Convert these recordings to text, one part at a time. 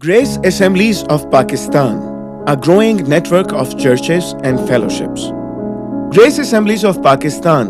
Grace Assemblies of Pakistan, a growing network of churches and fellowships. Grace Assemblies of Pakistan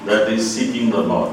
that is seeking the Lord.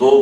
2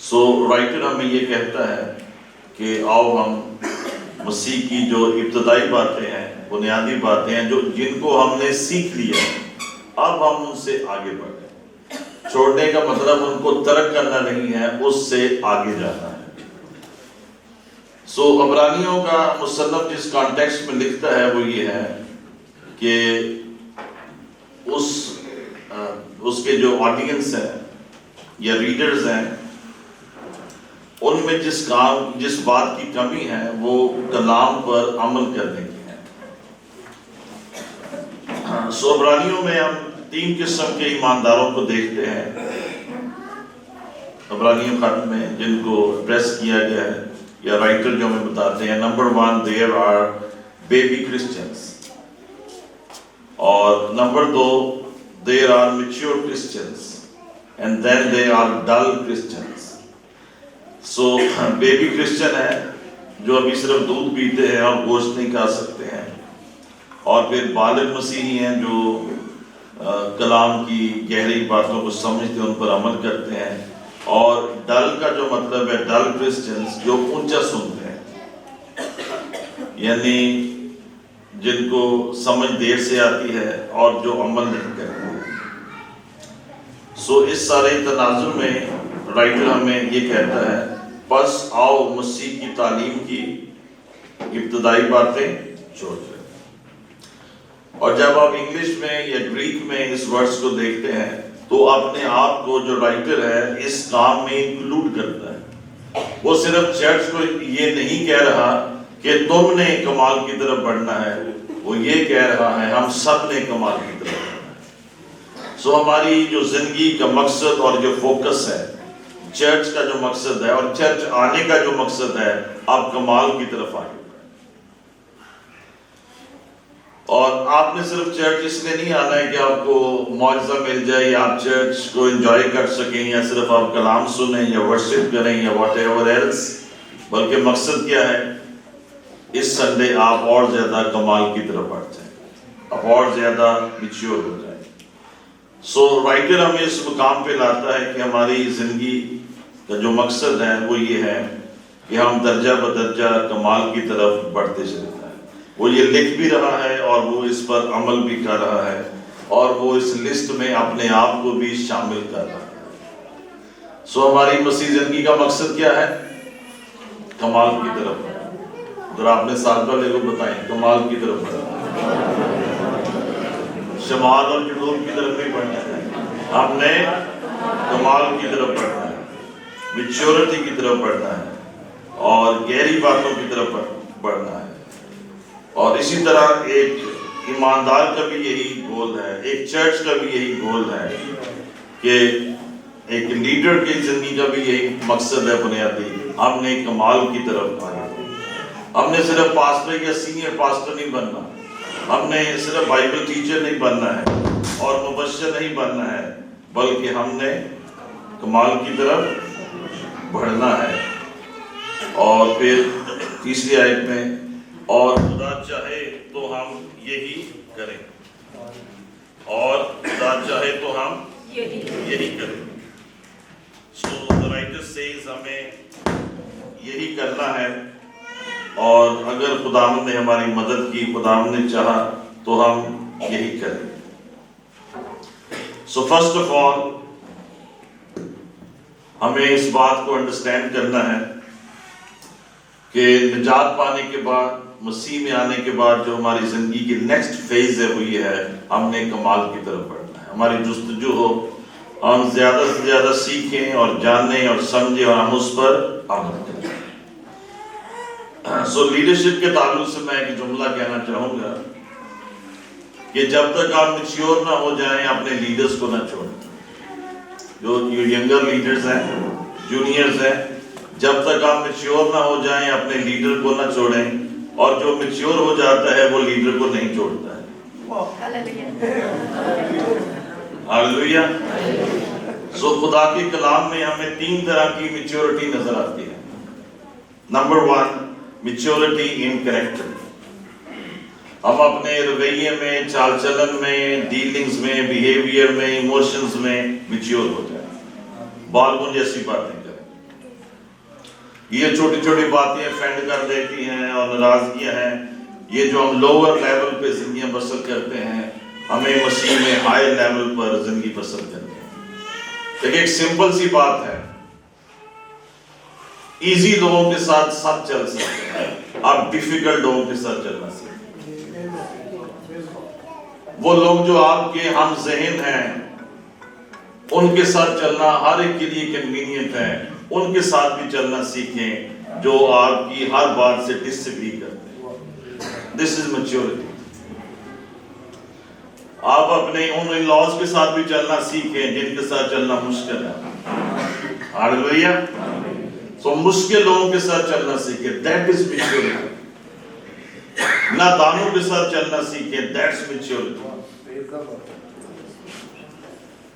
so writer ہمیں یہ کہتا ہے کہ آؤ ہم مسیح کی جو ابتدائی باتیں ہیں، بنیادی باتیں ہیں، جن کو ہم نے سیکھ لیا ہے، اب ہم ان سے آگے بڑھیں۔ چھوڑنے کا مطلب ان کو ترک کرنا نہیں ہے، اس سے آگے جانا ہے۔ سو عبرانیوں کا مصنف جس کانٹیکسٹ میں لکھتا ہے وہ یہ ہے کہ اس کے جو آڈینس ہیں یا ریڈرز ہیں، ان میں جس بات کی کمی ہے وہ کلام پر عمل کرنے کی ہے۔ سو عبرانیوں میں ہم 3 قسم کے ایمانداروں کو دیکھتے ہیں عبرانیوں خط میں، جن کو ایڈریس کیا گیا ہے یا رائٹر جو ہمیں بتاتے ہیں۔ Number 1 there are baby Christians، اور number 2 there are mature Christians، and then there are dull Christians۔ So baby Christian ہے جو ابھی صرف دودھ پیتے ہیں اور گوشت نہیں کھا سکتے ہیں، اور پھر بالغ مسیحی ہیں جو کلام کی گہری باتوں کو سمجھتے ہیں، ان پر عمل کرتے ہیں، اور ڈل کا جو مطلب ہے ڈل کرسچنز، جو اونچا سنتے ہیں، یعنی جن کو سمجھ دیر سے آتی ہے اور جو عمل نہیں کرتے ہیں۔ سو اس سارے تناظر میں رائٹر ہمیں یہ کہتا ہے بس آؤ مسیح کی تعلیم کی ابتدائی باتیں چھوڑ دیں۔ اور جب آپ انگلش میں یا گریک میں اس ورڈز کو دیکھتے ہیں تو اپنے آپ کو جو رائٹر ہے اس کام میں انکلوڈ کرتا ہے۔ وہ صرف چرچ کو یہ نہیں کہہ رہا کہ تم نے کمال کی طرف بڑھنا ہے، وہ یہ کہہ رہا ہے ہم سب نے کمال کی طرف بڑھنا ہے۔ سو ہماری جو زندگی کا مقصد اور جو فوکس ہے، چرچ کا جو مقصد ہے اور چرچ آنے کا جو مقصد ہے، آپ کمال کی طرف آگے بڑھیں۔ اور آپ نے صرف چرچ اس لیے نہیں آنا ہے کہ آپ کو معجزہ مل جائے یا آپ چرچ کو انجوائے کر سکیں یا صرف آپ کلام سنیں یا ورشپ کریں یا واٹ ایور ایلس، بلکہ مقصد کیا ہے؟ اس سنڈے آپ اور زیادہ کمال کی طرف بڑھ جائیں، آپ اور زیادہ میچیور ہو جائیں۔ سو رائٹر ہمیں اس مقام پہ لاتا ہے کہ ہماری زندگی کا جو مقصد ہے وہ یہ ہے کہ ہم درجہ بدرجہ کمال کی طرف بڑھتے چلے جائیں۔ وہ یہ لکھ بھی رہا ہے اور وہ اس پر عمل بھی کر رہا ہے، اور وہ اس لسٹ میں اپنے آپ کو بھی شامل کر رہا ہے۔ سو ہماری مسیح زندگی کا مقصد کیا ہے؟ کمال کی طرف بڑھنا۔ ذرا اپنے ساتھ والے کو بتائیں، کمال کی طرف بڑھنا، شمال اور جنوب کی طرف نہیں بڑھنا ہے، ہم نے کمال کی طرف بڑھنا ہے، میچورٹی کی طرف بڑھنا ہے، اور گہری باتوں کی طرف بڑھنا ہے۔ اور اسی طرح ایک ایماندار کا بھی یہی گول ہے، ایک چرچ کا بھی یہی گول ہے کہ ایک لیڈر کی زندگی کا بھی یہی مقصد ہے بنیادی، ہم نے کمال کی طرف آنا۔ ہم نے صرف پاسٹر یا سینئر پاسٹر نہیں بننا، ہم نے صرف بائبل ٹیچر نہیں بننا ہے اور مبشر نہیں بننا ہے، بلکہ ہم نے کمال کی طرف بڑھنا ہے۔ اور پھر تیسری آیت میں، اور خدا چاہے تو ہم یہی کریں، اور خدا چاہے تو ہم یہی کریں۔ So the writer says ہمیں یہی کرنا ہے، اور اگر خداوند نے ہماری مدد کی، خداوند نے چاہا تو ہم یہی کریں۔ So first of all ہمیں اس بات کو انڈرسٹینڈ کرنا ہے کہ نجات پانے کے بعد، مسیح میں آنے کے بعد جو ہماری زندگی کی نیکسٹ فیز ہے وہ یہ ہے ہم نے کمال کی طرف بڑھنا ہے۔ ہماری جستجو ہو، ہم زیادہ سے زیادہ سیکھیں اور جانیں اور سمجھیں اور ہم اس پر عمل کریں۔ سو لیڈرشپ کے تعلق سے میں ایک جملہ کہنا چاہوں گا کہ جب تک آپ میچیور نہ ہو جائیں اپنے لیڈرز کو نہ چھوڑیں۔ جو ینگر لیڈرز ہیں، جونیئرز ہیں، جب تک آپ میچیور نہ ہو جائیں اپنے لیڈر کو نہ چھوڑیں، اور جو میچیور ہو جاتا ہے وہ لیڈر کو نہیں چھوڑتا ہے۔ ہاللویا۔ سو خدا کے کلام میں ہمیں 3 طرح کی میچیورٹی نظر آتی ہے۔ نمبر 1، میچیورٹی ان کریکٹر۔ ہم اپنے رویے میں، چال چلن میں، ڈیلنگز میں، بیہیویئر میں، ایموشنز میں میچیور ہو جائیں، بالغوں جیسی باتیں کریں۔ یہ چھوٹی چھوٹی باتیں افینڈ کر دیتی ہیں اور ناراضگیاں ہیں. یہ جو ہم لوور لیول پہ زندگیاں بسر کرتے ہیں, ہمیں مسیح میں ہائی لیول پر زندگی بسر کرتے ہیں. لیکن ایک سمپل سی بات ہے, ایزی لوگوں کے ساتھ سب چل سکتے ہیں, آپ ڈیفیکلٹ لوگوں کے ساتھ چلنا سکتے ہیں. وہ لوگ جو آپ کے ہم ذہن ہیں ان کے ساتھ چلنا ہر ایک کے لیے کنوینئنٹ ہے. ان کے ساتھ بھی چلنا سیکھیں جو آپ کی ہر بات سے ڈس ایگری کرتے ہیں. دس از میچورٹی. آپ اپنے ان لاز کے ساتھ بھی چلنا سیکھیں جن کے ساتھ چلنا مشکل ہے. ہاللیلویا. سو مشکل لوگوں کے ساتھ چلنا سیکھیں. That is maturity. نادانوں کے ساتھ چلنا سیکھیں. That's maturity.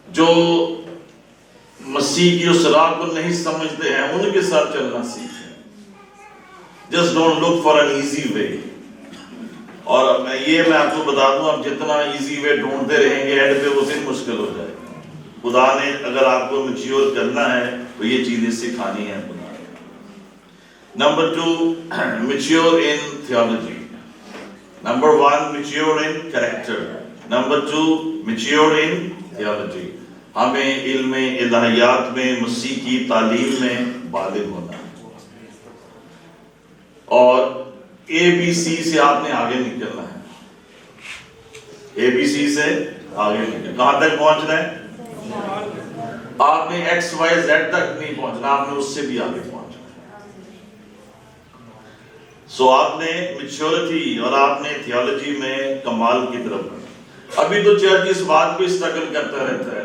جو مسیح کی اس راہ کو نہیں سمجھتے ہیں ان کے ساتھ چلنا سیکھیں. Just don't look for an easy way. اور میں آپ کو بتا دوں, آپ جتنا ایزی وے ڈھونڈتے رہیں گے اینڈ پہ وہ دن مشکل ہو جائے گا. خدا نے اگر آپ کو میچور کرنا ہے تو یہ چیزیں سکھانی ہیں خدا نے. نمبر 2, میچور ان تھیولوجی. نمبر 1, میچور ان کریکٹر. نمبر 2, میچور ان تھیولوجی. ہمیں علم الہیات میں مسیح کی تعلیم میں بالغ ہونا ہے. اور ABC سے آپ نے آگے نکلنا ہے. ABC سے آگے نکلنا. کہاں تک پہنچنا ہے؟ آپ نے XYZ تک نہیں پہنچنا, آپ نے اس سے بھی آگے پہنچنا ہے. سو آپ نے میچورٹی اور آپ نے تھیولوجی میں کمال کی طرف بڑھنا. ابھی تو چرچ اس بات پہ اسٹرگل کرتا رہتا ہے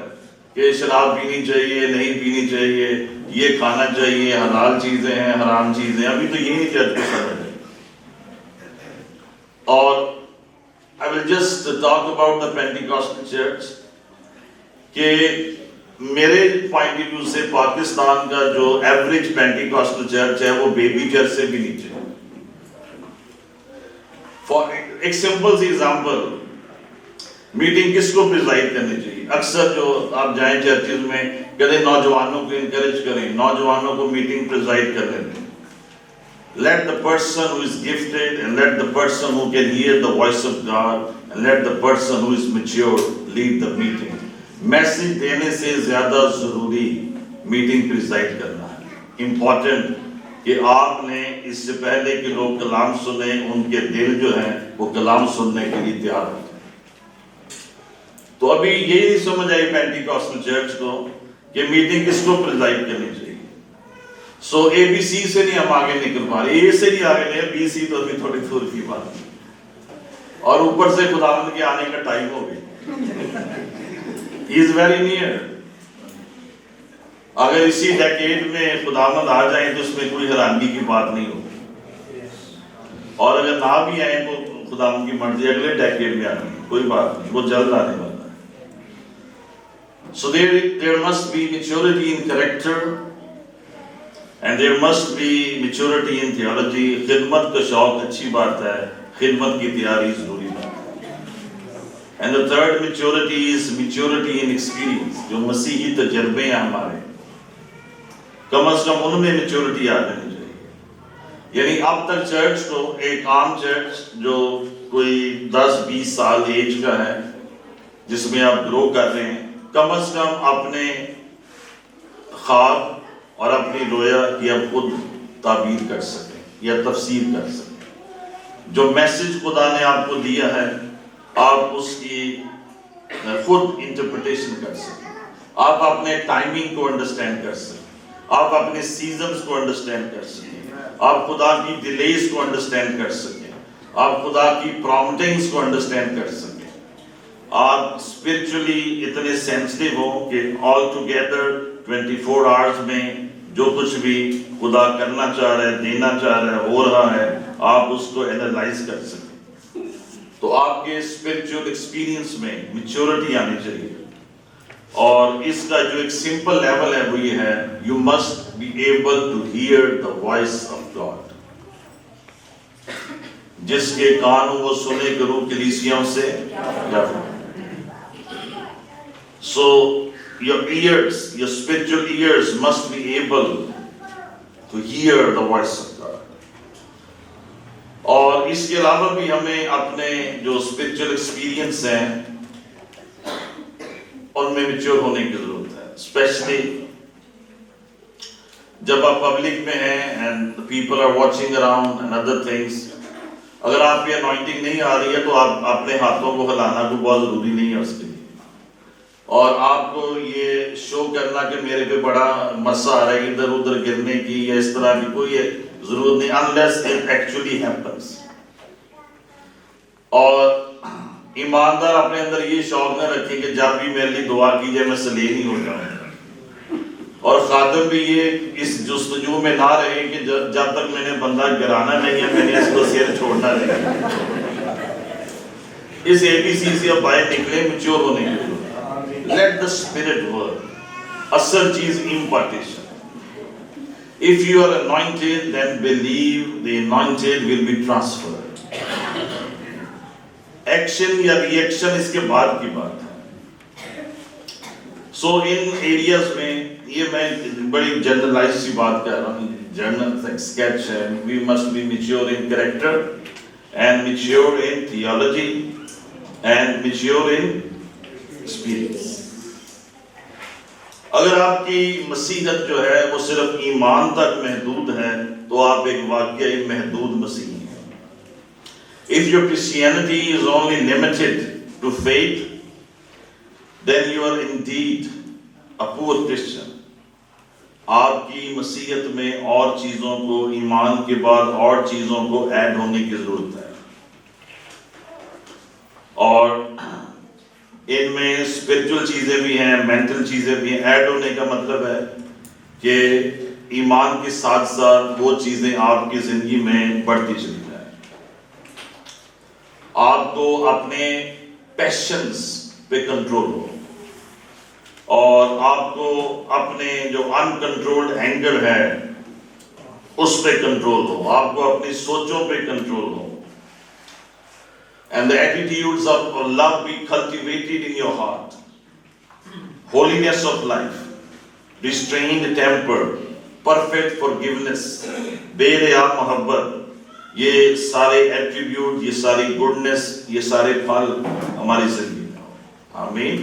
کہ شراب پینی چاہیے, نہیں پینی چاہیے, یہ کھانا چاہیے, حلال چیزیں ہیں, حرام چیزیں. ابھی تو یہی چرچ کو سمجھ ہے. اور I will just talk about the Pentecostal church کہ میرے پوائنٹ آف ویو سے پاکستان کا جو ایوریج پینٹیکاسٹل چرچ ہے وہ بیبی چرچ سے بھی نیچے ہے. ایک سمپل سی ایگزامپل, میٹنگ کس کو پریزائڈ کرنی چاہیے؟ اکثر جو آپ جائیں چرچز میں کہتے ہیں نوجوانوں کو انکریج کریں, نوجوانوں کو میٹنگ پریزائڈ کرنے دیں. Let the person who is gifted and let the person who can hear the voice of God and let the person who is mature lead the meeting. Message دینے سے زیادہ ضروری meeting preside کرنا ہے. Important کہ آپ نے اس سے پہلے کہ لوگ کلام سنیں ان کے دل جو ہیں وہ کلام سننے کے لیے تیار ہوتے ہیں. تو ابھی یہ نہیں سمجھ آئی پینٹیکاسٹل چرچ کو کہ میٹنگ کس کو پریزائڈ کرنی چاہیے. سو ABC سے نہیں ہم آگے نکل پا رہے, A سے نہیں آگے نہیں, BC تو ابھی تھوڑی دور کی بات ہے. اور اوپر سے خداوند کے آنے کا ٹائم ہو گیا. He is very near. اگر اسی ڈیکیڈ میں خداوند آ جائیں تو اس میں کوئی حیرانگی کی بات نہیں ہوگی, اور اگر نہ بھی آئیں تو خداوند کی مرضی اگلے ڈیکیڈ میں آنی ہے, کوئی بات نہیں, وہ جلد آنے والا ہے. So there must be maturity in character and there must be maturity in theology. خدمت کا شوق اچھی بات ہے, خدمت کی تیاری ضروری بات ہے. And the third maturity is maturity in experience. جو مسیحی تجربے ہیں ہمارے, کم از کم ان میں میچورٹی آ جانی چاہیے. یعنی اب تک چرچ کو, ایک عام چرچ جو کوئی 10-20 سال ایج کا ہے جس میں آپ گرو کر رہے ہیں, کم از کم اپنے خواب اور اپنی رویا کی آپ خود تعبیر کر سکیں یا تفسیر کر سکیں. جو میسج خدا نے آپ کو دیا ہے آپ اس کی خود انٹرپریٹیشن کر سکیں. آپ اپنے ٹائمنگ کو انڈرسٹینڈ کر سکیں, آپ اپنے سیزنز کو انڈرسٹینڈ کر سکیں, آپ خدا کی ڈیلیز کو انڈرسٹینڈ کر سکیں, آپ خدا کی پرومپٹنگز کو انڈرسٹینڈ کر سکیں. آپ اسپرچولی اتنے سینسٹیو ہوں کہ آل ٹوگیدر 24 آورز میں جو کچھ بھی خدا کرنا چاہ رہا ہے, دینا چاہ رہا ہے, ہو رہا ہے, آپ اس کو اینالائز کر سکیں. تو آپ کے اسپرچوئل ایکسپیرینس میں میچورٹی آنی چاہیے. اور اس کا جو ایک سمپل لیول ہے وہ یہ ہے, you must be able to hear the voice of God. جس کے کان وہ سنے کرو کلیسیوں سے. So your ears, your spiritual ears must be able to to hear the voice of God. اور اس کے علاوہ بھی ہمیں اپنے جو اسپرچل ایکسپیرینس ہیں ان میں میچور ہونے کی ضرورت ہے، اسپیشلی جب آپ پبلک میں ہیں and people are watching around and other things. اگر آپ کی انوائنٹنگ نہیں آ رہی ہے تو آپ اپنے ہاتھوں کو ہلانا کو بہت ضروری نہیں ہے اس کے لیے، اور آپ کو یہ شو کرنا کہ میرے پہ بڑا مسا آ رہا ہے ادھر ادھر گرنے کی یا اس طرح کی کوئی ضرورت نہیں، unless it actually happens. اور ایماندار اپنے اندر یہ شوق نہ رکھیں کہ جب بھی میرے لیے دعا کی جائے میں سلیل ہی ہو جاؤں، اور خادم بھی یہ اس جستجو میں نہ رہے کہ جب تک میں نے بندہ گرانا نہیں ہے میں نے اس کو سیر چھوڑنا نہیں. اس ABC سے اب باہر نکلے، میچور ہونے کے لیے let the spirit work. اصل چیز impartation. If you are anointed, then believe the anointed will be transferred. Action یا reaction اس کے بعد کی بات ہے. So in areas میں یہ میں بڑی جنرلائز سی بات کر رہا ہوں، جنرل sketch ہے. We must be mature in character and mature in theology and mature in experience. اگر آپ کی مسیحت جو ہے وہ صرف ایمان تک محدود ہے تو آپ ایک واقعی محدود مسیحی ہیں. If your Christianity is only limited to faith, then you are indeed a poor Christian. آپ کی مسیحت میں اور چیزوں کو ایمان کے بعد اور چیزوں کو ایڈ ہونے کی ضرورت ہے، اور ان میں اسپرچل چیزیں بھی ہیں، مینٹل چیزیں بھی ہیں. ایڈ ہونے کا مطلب ہے کہ ایمان کے ساتھ ساتھ وہ چیزیں آپ کی زندگی میں بڑھتی چلی جائیں. آپ کو اپنے پیشنز پہ کنٹرول ہو، اور آپ کو اپنے جو انکنٹرولڈ اینگر ہے اس پہ کنٹرول ہو، آپ کو اپنی سوچوں پہ control who. And the attitudes of love be cultivated in your heart. Holiness of life, restrained temper, perfect forgiveness, بے ریا محبت، یہ سارے ایٹریبیوٹ، یہ ساری گڈنس، یہ سارے پھل ہماری زندگی میں ہو. آمین.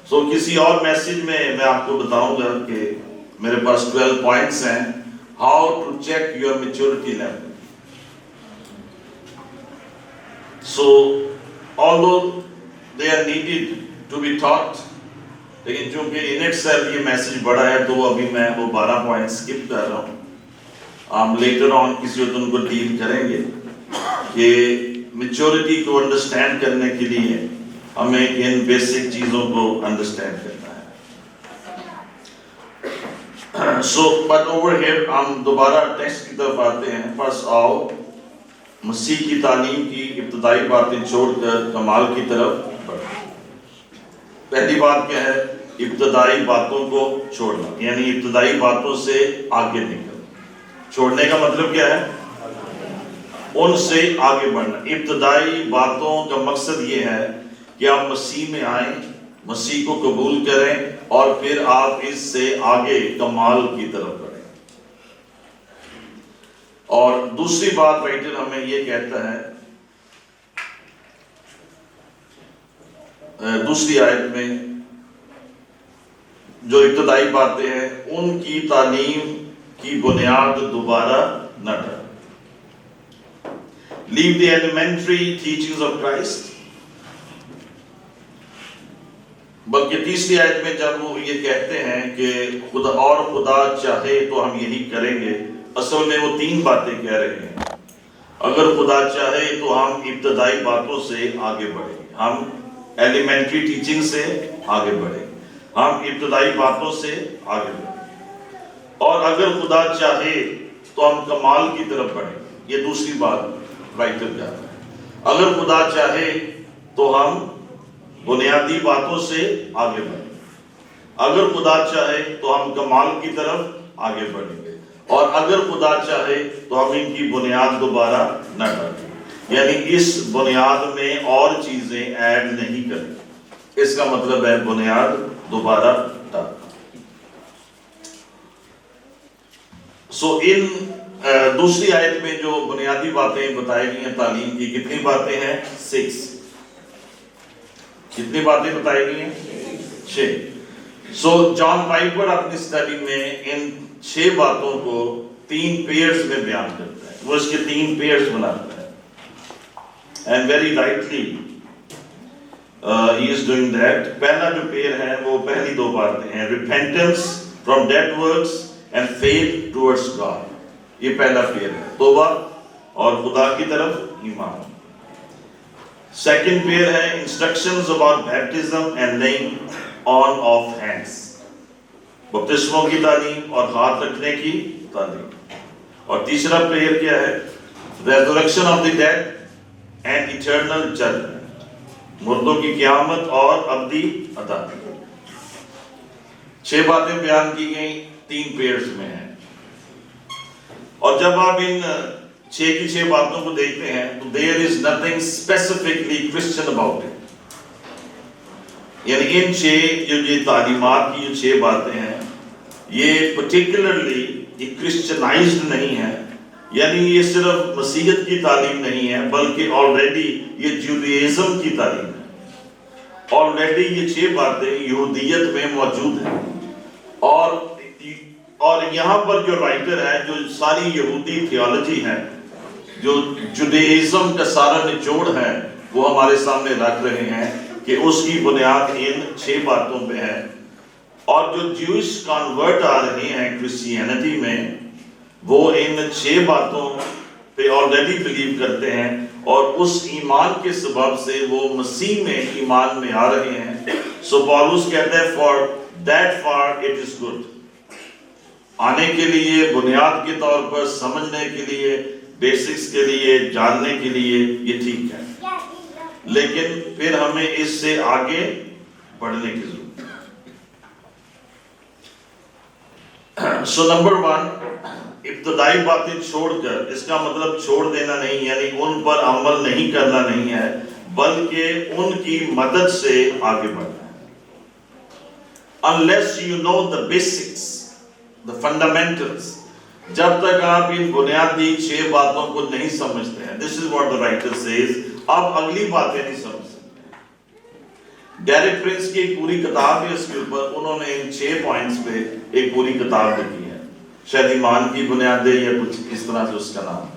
سو کسی اور میسج میں آپ کو بتاؤں گا کہ میرے پاس 12 پوائنٹس ہیں. How to check your maturity level. So, although they are needed to be taught, لیکن چونکہ in itself یہ میسج بڑا ہے تو ابھی میں وہ 12 پوائنٹ سکپ کر رہا ہوں. ہم لیٹر آن کسی وقت ان کو ڈیل کریں گے کہ میچورٹی کو انڈرسٹینڈ کرنے کے لیے ہمیں ان بیسک چیزوں کو انڈرسٹینڈ کرنا ہے. So, but over here ہم دوبارہ ٹیکسٹ کی طرف آتے ہیں. فرسٹ آؤ مسیح کی تعلیم کی ابتدائی باتیں چھوڑ کر کمال کی طرف بڑھیں. پہلی بات کیا ہے؟ ابتدائی باتوں کو چھوڑنا، یعنی ابتدائی باتوں سے آگے نکلنا. چھوڑنے کا مطلب کیا ہے؟ ان سے آگے بڑھنا. ابتدائی باتوں کا مقصد یہ ہے کہ آپ مسیح میں آئیں، مسیح کو قبول کریں، اور پھر آپ اس سے آگے کمال کی طرف بڑھیں. اور دوسری بات رائٹر ہمیں یہ کہتا ہے دوسری آیت میں، جو ابتدائی باتیں ہیں ان کی تعلیم کی بنیاد دوبارہ نہ ڈالیں. Leave the elementary teachings of Christ. بلکہ تیسری آیت میں جب وہ یہ کہتے ہیں کہ خدا چاہے تو ہم یہی کریں گے، اصل میں وہ 3 باتیں کہہ رہے ہیں. اگر خدا چاہے تو ہم ابتدائی باتوں سے آگے بڑھیں گے، ہم ایلیمنٹری ٹیچنگ سے آگے بڑھیں گے، ہم ابتدائی باتوں سے آگے بڑھیں گے. اور اگر خدا چاہے تو ہم کمال کی طرف بڑھیں گے. یہ دوسری بات رائٹر کہتا ہے. اگر خدا چاہے تو ہم بنیادی باتوں سے آگے بڑھیں گے، اگر خدا چاہے تو ہم کمال کی طرف آگے بڑھیں گے، اور اگر خدا چاہے تو ہم ان کی بنیاد دوبارہ نہ ڈالیں. یعنی اس بنیاد میں اور چیزیں ایڈ نہیں کریں. اس کا مطلب ہے بنیاد دوبارہ ڈالنا. سو ان دوسری آیت میں جو بنیادی باتیں بتائی گئی ہیں تعلیم کی، کتنی باتیں ہیں؟ 6. کتنی باتیں بتائی گئی ہیں؟ 6. سو جان پائپر اپنی اسٹڈی میں ان 6 باتوں کو 3 پیئرز میں بیان کرتا ہے، وہ اس کے 3 پیئرز بناتا ہے، and very rightly he is doing that. پہلا جو پیئر ہے وہ پہلی 2 باتیں ہیں، repentance from dead works and faith towards God. یہ پہلا پیئر ہے، توبہ اور خدا کی طرف ایمان. سیکنڈ پیئر ہے instructions about baptism and laying on of hands. بپتسموں کی تعلیم اور ہاتھ رکھنے کی تعلیم. اور تیسرا پیئر کیا ہے؟ resurrection of the dead and eternal judgment. مردوں کی قیامت اور ابدی عدالت. 6 باتیں بیان کی گئیں 3 پیئرز میں ہیں. اور جب آپ ان 6 کی 6 باتوں کو دیکھتے ہیں تو there is nothing specifically Christian about it. یعنی ان 6 جو یہ تعلیمات کی جو 6 باتیں ہیں یہ particularly یہ کرسچنائزڈ نہیں ہے، یعنی یہ صرف مسیحیت کی تعلیم نہیں ہے بلکہ آلریڈی یہ جوڈیزم کی تعلیم ہے. آلریڈی یہ 6 باتیں یہودیت میں موجود ہیں، اور یہاں پر جو رائٹر ہے جو ساری یہودی تھیولوجی ہے، جو جوڈیزم کا سارا نچوڑ ہے، وہ ہمارے سامنے رکھ رہے ہیں کہ اس کی بنیاد ان 6 باتوں پہ ہے. اور جو جوئش کنورٹ آ رہے ہیں کرسچینٹی میں، وہ ان 6 باتوں پہ آلریڈی بلیو کرتے ہیں، اور اس ایمان کے سبب سے وہ مسیح میں ایمان میں آ رہے ہیں. سو پالوس کہتا ہے for that far it is good. آنے کے لیے، بنیاد کے طور پر سمجھنے کے لیے، بیسکس کے لیے، جاننے کے لیے یہ ٹھیک ہے، لیکن پھر ہمیں اس سے آگے بڑھنے کی ضرورت ہے. سو نمبر 1، ابتدائی باتیں چھوڑ کر، اس کا مطلب چھوڑ دینا نہیں، یعنی ان پر عمل نہیں کرنا نہیں ہے، بلکہ ان کی مدد سے آگے بڑھنا ہے. unless you know the basics, the fundamentals, جب تک آپ ان بنیادی 6 باتوں کو نہیں سمجھتے ہیں. This is what the writer says. آپ اگلی باتیں نہیں سمجھ سکتے. ڈیرک پرنس کی ایک پوری کتاب ہے اس کے اوپر، انہوں نے ان 6 پوائنٹس پہ ایک پوری کتاب لکھی ہے، شاید ایمان کی بنیادیں یا کچھ اس طرح سے اس کا نام ہے.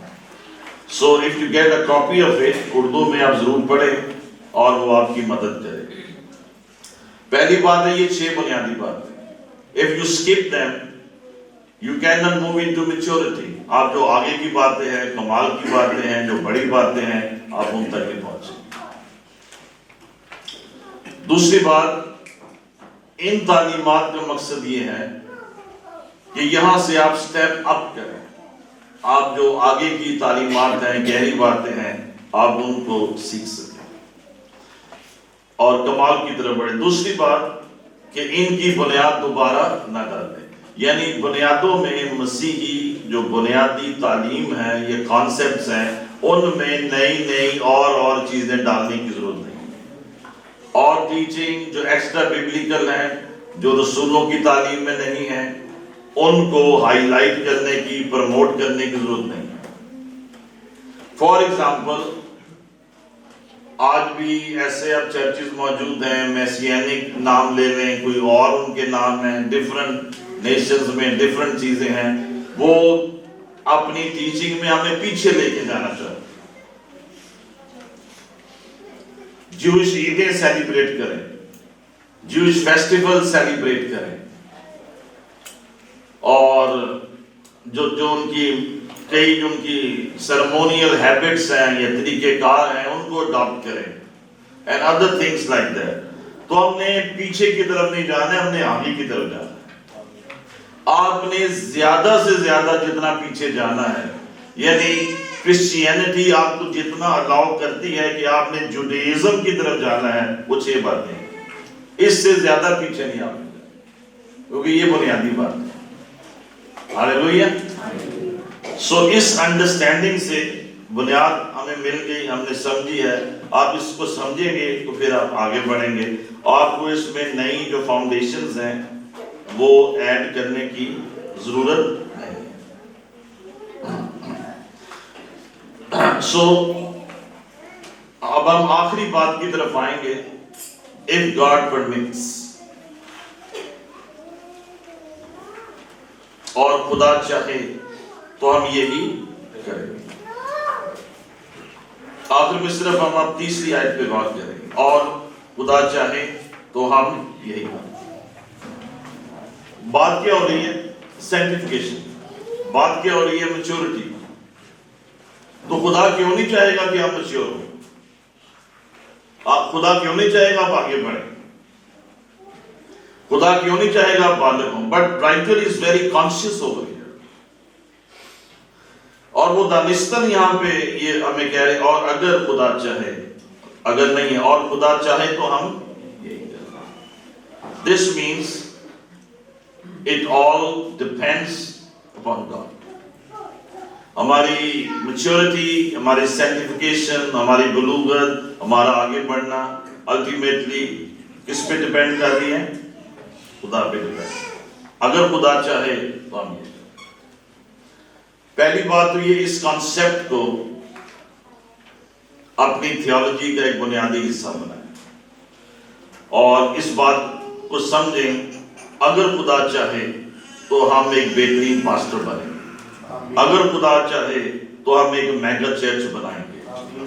So if you get a copy of it، Urdu میں آپ ضرور پڑھیں اور وہ آپ کی مدد کرے. پہلی بات ہے یہ 6 بنیادی باتیں. If you skip them, you cannot move into maturity. آپ جو آگے کی باتیں ہیں، کمال کی باتیں ہیں، جو بڑی باتیں ہیں، آپ ان تک نہیں پہنچیں. دوسری بات، ان تعلیمات کا مقصد یہ ہے کہ یہاں سے آپ سٹیپ اپ کریں. آپ جو آگے کی تعلیمات ہیں، گہری باتیں ہیں، آپ ان کو سیکھ سکیں اور کمال کی طرف بڑھیں. دوسری بات کہ ان کی بنیاد دوبارہ نہ ڈالیں، یعنی بنیادوں میں مسیحی جو بنیادی تعلیم ہے، یہ کانسیپٹس ہیں، ان میں نئی اور چیزیں ڈالنے کی ضرورت نہیں. اور ٹیچنگ جو ایکسٹرا بیبلیکل ہیں، جو رسولوں کی تعلیم میں نہیں ہیں، ان کو ہائی لائٹ کرنے کی، پروموٹ کرنے کی ضرورت نہیں. فار ایگزامپل، آج بھی ایسے اب چرچز موجود ہیں، میسیانک نام لے لیں، کوئی اور ان کے نام ہیں، ڈیفرنٹ نیشنز میں ڈیفرنٹ چیزیں ہیں، وہ اپنی ٹیچنگ میں ہمیں پیچھے لے کے جانا چاہتے ہیں. جوئش عیدیں سیلیبریٹ کریں، جوئش فیسٹیول سیلیبریٹ کریں، اور جو ان کی کئی جو ان کی سرمونیل ہیبٹس ہیں یا طریقہ کار ہیں، ان کو اڈاپٹ کریں and other things like that. تو ہم نے پیچھے کی طرف نہیں جانا ہے، ہم نے آگے کی طرف جانا ہے. آپ نے زیادہ سے زیادہ جتنا پیچھے جانا ہے، یعنی کرسچینٹی آپ کو جتنا الاؤ کرتی ہے کہ آپ نے جوڈیزم کی طرف جانا ہے، وہ 6 باتیں ہیں. اس سے زیادہ پیچھے نہیں آپ نے جانا، کیونکہ یہ بنیادی بات ہے. ہاللیلویا. سو اس انڈرسٹینڈنگ سے بنیاد ہمیں مل گئی، ہم نے سمجھی ہے. آپ اس کو سمجھیں گے تو پھر آپ آگے بڑھیں گے. آپ کو اس میں نئی جو فاؤنڈیشنز ہیں وہ ایڈ کرنے کی ضرورت نہیں ہے. سو اب ہم آخری بات کی طرف آئیں گے. If God permits, اور خدا چاہے تو ہم یہی کریں گے. آخر میں صرف ہم اب تیسری آیت پہ بات کریں گے. اور خدا چاہے تو ہم یہی کریں گے. بات کیا ہو رہی ہے؟ سینٹیفیکیشن. بات کیا ہو رہی ہے؟ میچورٹی. تو خدا کیوں نہیں چاہے گا کہ آپ میچور ہو؟ خدا کیوں نہیں چاہے گا آپ آگے بڑھیں؟ خدا کیوں نہیں چاہے گا آپ بالغ ہوں؟ But writer is very conscious over here. اور وہ دانستاً یہاں پہ یہ ہمیں کہہ رہے اور اگر خدا چاہے، اگر نہیں ہے اور خدا چاہے تو ہم یہی کریں. This means it all depends upon God. ہماری میچورٹی، ہماری سینٹیفیکیشن، ہماری بلوغت، ہمارا آگے بڑھنا الٹیمیٹلی کس پہ ڈیپینڈ کر رہی ہے؟ خدا پہ ڈیپینڈ. اگر خدا چاہے تو ہم یہ. پہلی بات تو یہ اس کانسیپٹ کو اپنی تھیولوجی کا ایک بنیادی حصہ بنائیں اور اس بات کو سمجھیں. اگر خدا چاہے تو ہم ایک بہترین پاسٹر بنیں گے. اگر خدا چاہے تو ہم ایک میگا چرچ بنائیں گے.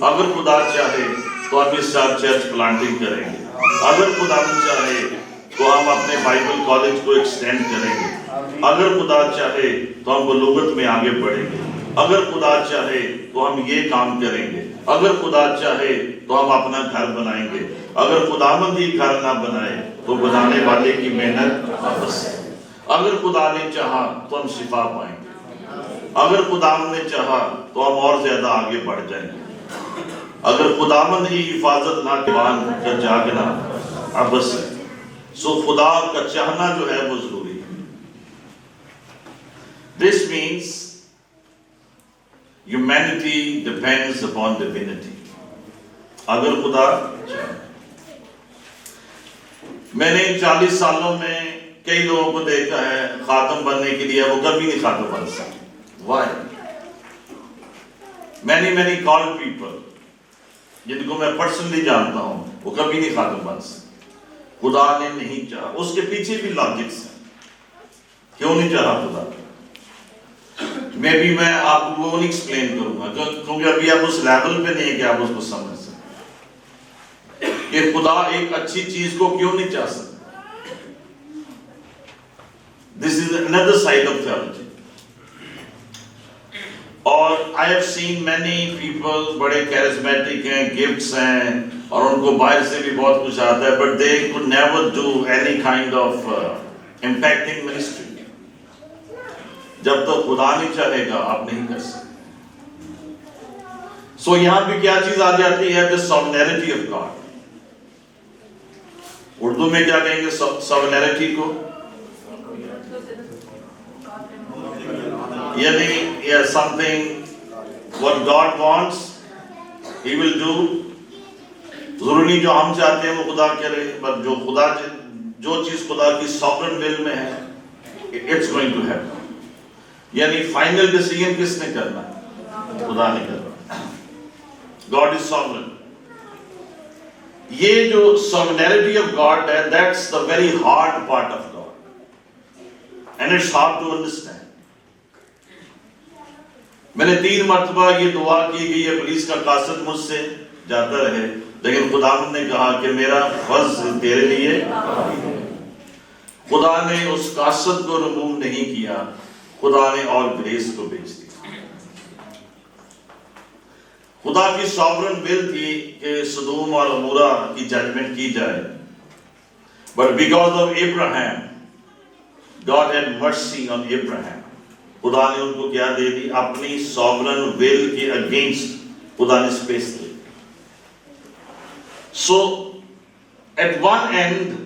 اگر خدا چاہے تو ہم اس سال چرچ پلانٹنگ کریں گے. اگر خدا چاہے تو ہم اپنے بائبل کالج کو ایکسٹینڈ کریں گے. اگر خدا چاہے تو ہم بلوغت میں آگے بڑھیں گے. اگر خدا چاہے تو ہم یہ کام کریں گے. اگر خدا چاہے تو ہم اپنا گھر بنائیں گے. اگر خداوند ہی گھر نہ بنائے تو بنانے والے کی محنت واپس ہے. اگر خدا نے چاہا تو ہم شفا پائیں گے. اگر خداوند نے چاہا تو ہم اور زیادہ آگے بڑھ جائیں گے. اگر خداوند ہی حفاظت نہ کران کا جاگنا ابس ہے. سو خدا کا چاہنا جو ہے وہ ضروری ہے. This means humanity depends upon divinity. اگر خدا چاہے. میں نے 40 سالوں میں کئی لوگوں کو دیکھا ہے خاتم بننے کے لیے وہ کبھی نہیں خاتم بن سکتے. Why? Many called people جن کو میں پرسنلی جانتا ہوں وہ کبھی نہیں خاتم بن سکتے. خدا نے نہیں چاہا. اس کے پیچھے بھی لاجکس ہیں. کیوں نہیں چاہا خدا؟ میں آپ کو وہ نہیں ایکسپلین کروں گا کیونکہ ابھی آپ اس لیول پہ نہیں ہے کہ آپ اس کو سمجھ سکیں کہ خدا ایک اچھی چیز کو کیوں نہیں چاہ سکتا. This is another side of theology. اور I have seen many people بڑے charismatic ہیں, gifts ہیں اور ان کو باہر سے بھی بہت کچھ آتا ہے but they could never do any kind of impacting ministry. جب تک خدا نہیں چاہے گا آپ نہیں کر سکتے. سو یہاں پہ کیا چیز آ جاتی ہے؟ the sovereignty of God. Urdu میں کیا کہیں گے sovereignty کو؟ یعنی something what God wants he will do. ضروری نہیں جو ہم چاہتے ہیں وہ خدا کرے but جو چیز خدا کی sovereign will میں ہے it's going to happen. یعنی فائنل ڈیسیژن کس نے کرنا ہے؟ خدا نے کرنا. God is sovereign. یہ جو sovereignty of God ہے that's the very hard part of God and it's hard to understand. میں نے 3 مرتبہ یہ دعا کی کہ یہ ابلیس کا قاصد مجھ سے جاتا رہے لیکن خداوند نے کہا کہ میرا فضل تیرے لیے. خدا نے اس قاصد کو رموو نہیں کیا, خدا نے اور گریس کو بھیج دیا. خدا کی سوورن ول تھی کہ سدوم اور عمورہ کی ججمنٹ کی جائے but because of Abraham God had mercy on Abraham. خدا نے ان کو کیا دے دی؟ اپنی سوورن ول کے اگینسٹ خدا نے space the. So at one end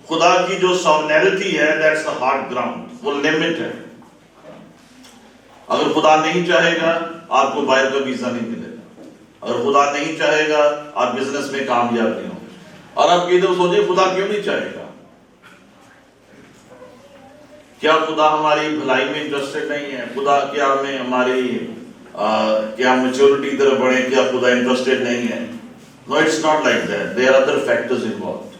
خدا کی جو sovereignty ہے that's the hard ground, وہ لمٹ ہے. اگر خدا نہیں چاہے گا آپ کو باہر کا ویزا نہیں ملے گا. اگر خدا نہیں چاہے گا آپ بزنس میں کامیاب نہیں ہوں. اور آپ ادھر سوچیں خدا کیوں نہیں چاہے گا؟ کیا خدا ہماری بھلائی میں انٹرسٹڈ نہیں ہے؟ خدا کیا ہمیں ہماری کیا میچورٹی کی طرف بڑھیں, کیا خدا انٹرسٹیڈ نہیں ہے. No, it's not like that. There are other factors involved.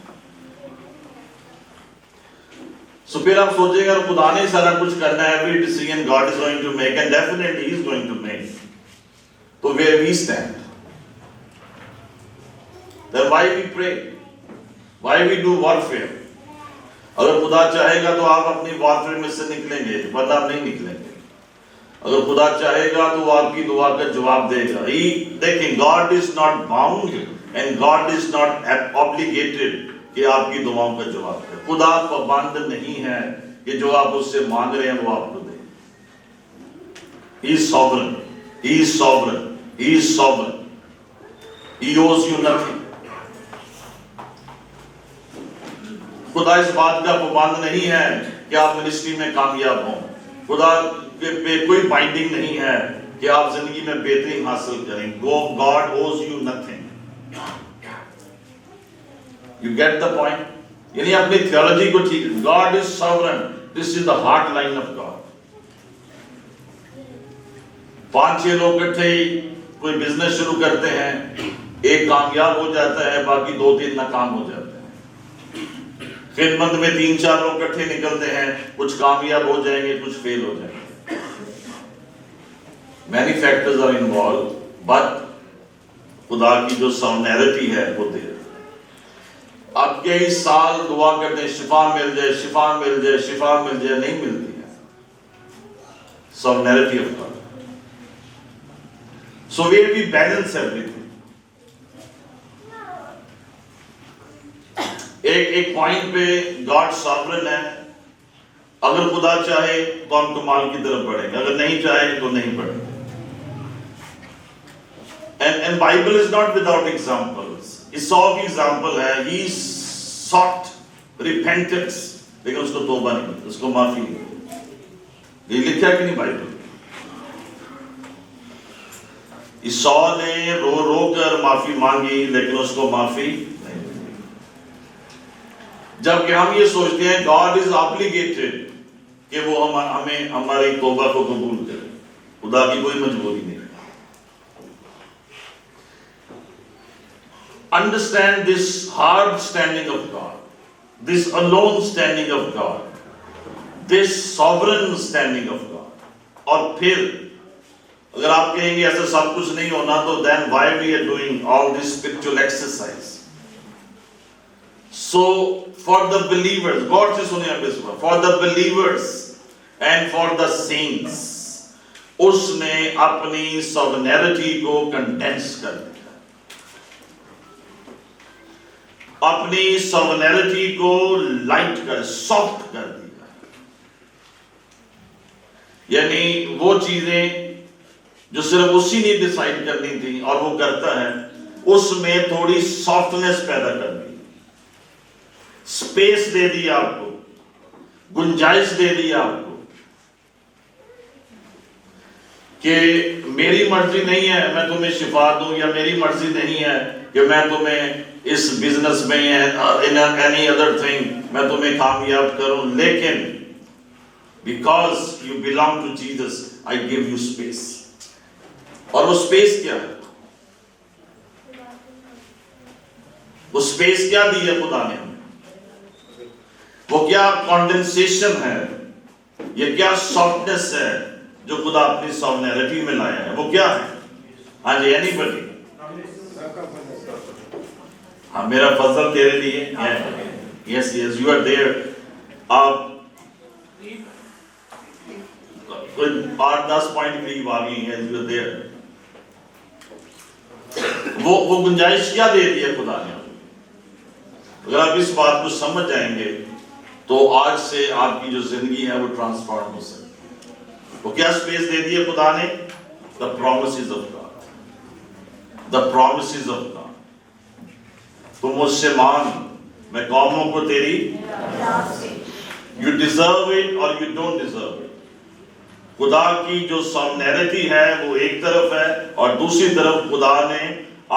So پھر آپ سوچیں گا خدا نے سارا کچھ کرنا ہے, every decision God is going to make and definitely He is going to make. تو where we stand? Then why we pray? Why we do warfare? اگر خدا چاہے گا تو آپ اپنی وارفیئر میں سے نکلیں گے, ورنہ آپ نہیں نکلیں گے. اگر خدا چاہے گا تو وہ آپ کی دعا کا جواب دے گا. دیکھیں, God is not bound and God is not obligated کہ آپ کی دعاؤں کا جواب دے. خدا پابند نہیں ہے کہ جو آپ اس سے مانگ رہے ہیں وہ آپ کو دے. He is sovereign. He is sovereign. He is sovereign. He owes you nothing. خدا اس بات کا پابند نہیں ہے کہ آپ منسٹری میں کامیاب ہوں. خدا پہ کوئی بائنڈنگ نہیں ہے کہ آپ زندگی میں بہتری حاصل کریں. God owes you nothing. You get the point? یعنی اپنی تھیولوجی کو ٹھیک. God is sovereign. This is the heart line of God. 5-6 لوگ اکٹھے کوئی بزنس شروع کرتے ہیں, ایک کامیاب ہو جاتا ہے, باقی 2-3 ناکام ہو جاتے ہیں. خدمت میں 3-4 لوگ اکٹھے نکلتے ہیں, کچھ کامیاب ہو جائیں گے, کچھ فیل ہو جائیں گے. Many factors are involved, but خدا کی جو ساؤنیرٹی ہے وہ دے. آپ کئی سال دعا کرتے ہیں شفا مل جائے, شفا مل جائے, شفا مل جائے, نہیں ملتی ہے. ساؤنیرٹی of God. So where we balance everything. ایک پوائنٹ پہ گاڈ ساورن ہے. اگر خدا چاہے تو ہم کمال کی طرف بڑھیں گے, اگر نہیں چاہے تو نہیں بڑھیں گے. And Bible is not without examples. Esau کی example ہے, he sought repentance, لیکن اس کو توبہ نہیں ملی, اس کو معافی نہیں ملی. یہ لکھا کہ نہیں بائبل؟ Esau نے رو کر معافی مانگی, لیکن اس کو معافی نہیں ملی. جبکہ ہم یہ سوچتے ہیں God is obligated کہ وہ ہمیں ہماری توبہ کو قبول کرے. خدا کی کوئی مجبوری نہیں. Understand this hard standing of God, this alone standing of God, this sovereign standing of God. اور پھر اگر آپ کہیں گے ایسا سب کچھ نہیں ہونا تو then why we are doing all this spiritual exercise? So for the believers, God سے سنیں آپ اس بار, for the believers and for the saints, اس نے اپنی sovereignty کو condense کر دیا, اپنی sovereignty کو لائٹ کر, سافٹ کر دیا. یعنی وہ چیزیں جو صرف اسی نے ڈیسائیڈ کرنی تھی اور وہ کرتا ہے, اس میں تھوڑی سافٹنس پیدا کر دی, اسپیس دے دی آپ کو, گنجائش دے دی آپ کو کہ میری مرضی نہیں ہے میں تمہیں شفا دوں, یا میری مرضی نہیں ہے کہ میں تمہیں اس بزنس میں in any other thing میں تمہیں کامیاب کروں, لیکن because you belong to Jesus I give you space. اور وہ اسپیس کیا ہے؟ وہ اسپیس کیا دی ہے خدا نے ہمیں؟ وہ کیا کانڈنسیشن ہے, یہ کیا سافٹنس ہے جو خدا اپنی ساؤنیرٹی میں لایا ہے, وہ کیا ہے؟ ہاں جی, اینی بڈی. ہاں, میرا فضل تیرے لیے ہے. یس یس, یو آر دیئر. آپ کوئی 8-10 پوائنٹ قریب آ گئی ہیں, یو آر دیئر. وہ گنجائش کیا دے دی ہے خدا نے. اگر آپ اس بات کو سمجھ جائیں گے تو آج سے آپ کی جو زندگی ہے وہ ٹرانسفارم ہو سکتی ہے. وہ کیا اسپیس دے دی ہے خدا نے؟ The promises of God. The promises of God. تو مجھ سے مانگ, میں قوموں کو تیری, you deserve it or you don't deserve it. خدا کی جو ساؤنیرٹی ہے وہ ایک طرف ہے, اور دوسری طرف خدا نے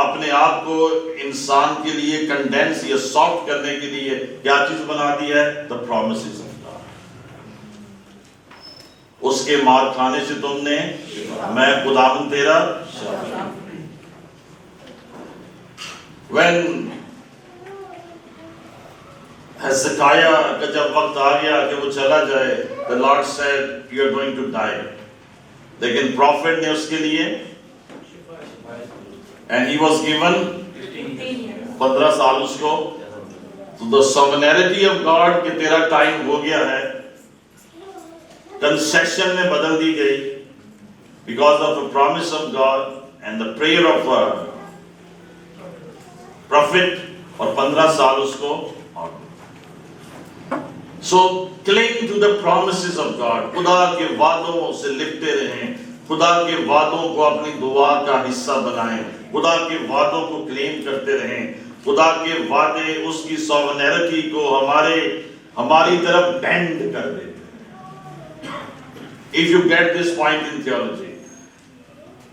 اپنے آپ کو انسان کے لیے کنڈینس یا سافٹ کرنے کے لیے کیا چیز بنا دی ہے؟ The promises of God. اس اس کے مار کھانے سے تم نے میں خداوند تیرا when Hezekiah کا جب وقت آ گیا کہ وہ چلا جائے, the Lord said you are going to die. لیکن prophet نے اس کے لیے and he was given 15 سال اس کو. تو the sovereignty of God کہ تیرا ٹائم ہو گیا ہے concession میں بدل دی گئی because of the promise of God and the prayer of a prophet, اور 15 سال اس کو. So cling to the promises of God. خدا کے وعدوں سے لپٹے رہیں, خدا کے وعدوں کو اپنی دعا کا حصہ بنائیں, خدا کے وعدوں کو کلیم کرتے رہیں. خدا کے وعدے اس کی سوورنٹی کو ہماری طرف بینڈ کر دیتے. If you get this point in theology,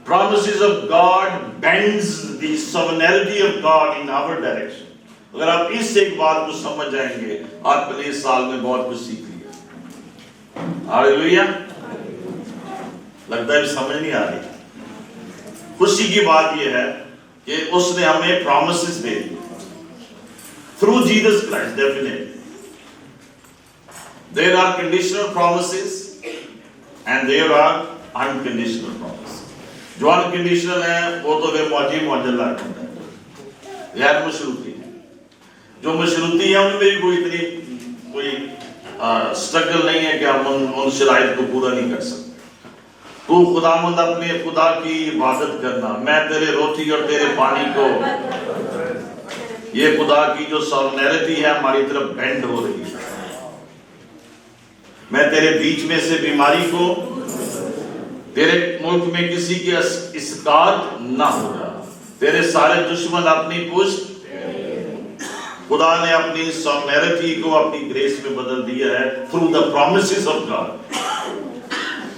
promises of God bends the sovereignty of God in our direction. اگر آپ اس ایک بات کو سمجھ جائیں گے, آپ نے اس سال میں بہت کچھ سیکھ لیا. ہاللیلویا. لگتا ہے سمجھ نہیں آ رہی. خوشی کی بات یہ ہے کہ اس نے ہمیں promises they the through Jesus Christ. Definitely there are conditional promises and there are unconditional promises. جو unconditional ہیں وہ تو بے موجی معجزہ کرتا ہے, غیر مشروطی. جو مشروطی ہے ان میں بھی کوئی سٹرگل نہیں ہے کہ ہم ان شرائط کو پورا نہیں کر سکتے. تو خداوند اپنے خدا کی عبادت کرنا, میں تیرے روٹی اور تیرے پانی کو, یہ خدا کی جو سوورنٹی ہے ہماری طرف بینڈ ہو رہی ہے. میں تیرے بیچ میں سے بیماری کو, تیرے ملک میں کسی کی اسقاط نہ ہوگا, تیرے سارے دشمن اپنی پشت. خدا نے اپنی سوورنٹی کو اپنی گریس میں بدل دیا ہے through the promises of God.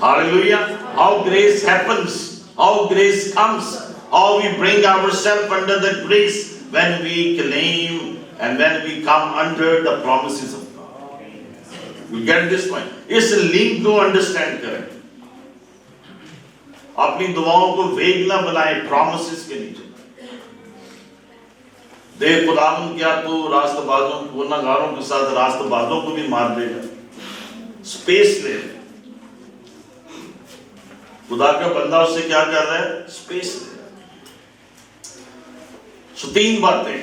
Hallelujah. How grace happens, how grace comes, how we bring ourselves under the grace when we claim and when we come under the promises of God. You get this point? اس link کو understand کریں. اپنی دعاؤں کو ویگ نہ بنائیں promises کے نیچے. دیکھ خداوند کیا تو راست بازوں گناہ گاروں کے ساتھ راست بازوں کو بھی مار دے گا. سپیس لے. خدا کا بندہ اس سے کیا کر رہا ہے؟ سپیس لے. سو 3 باتیں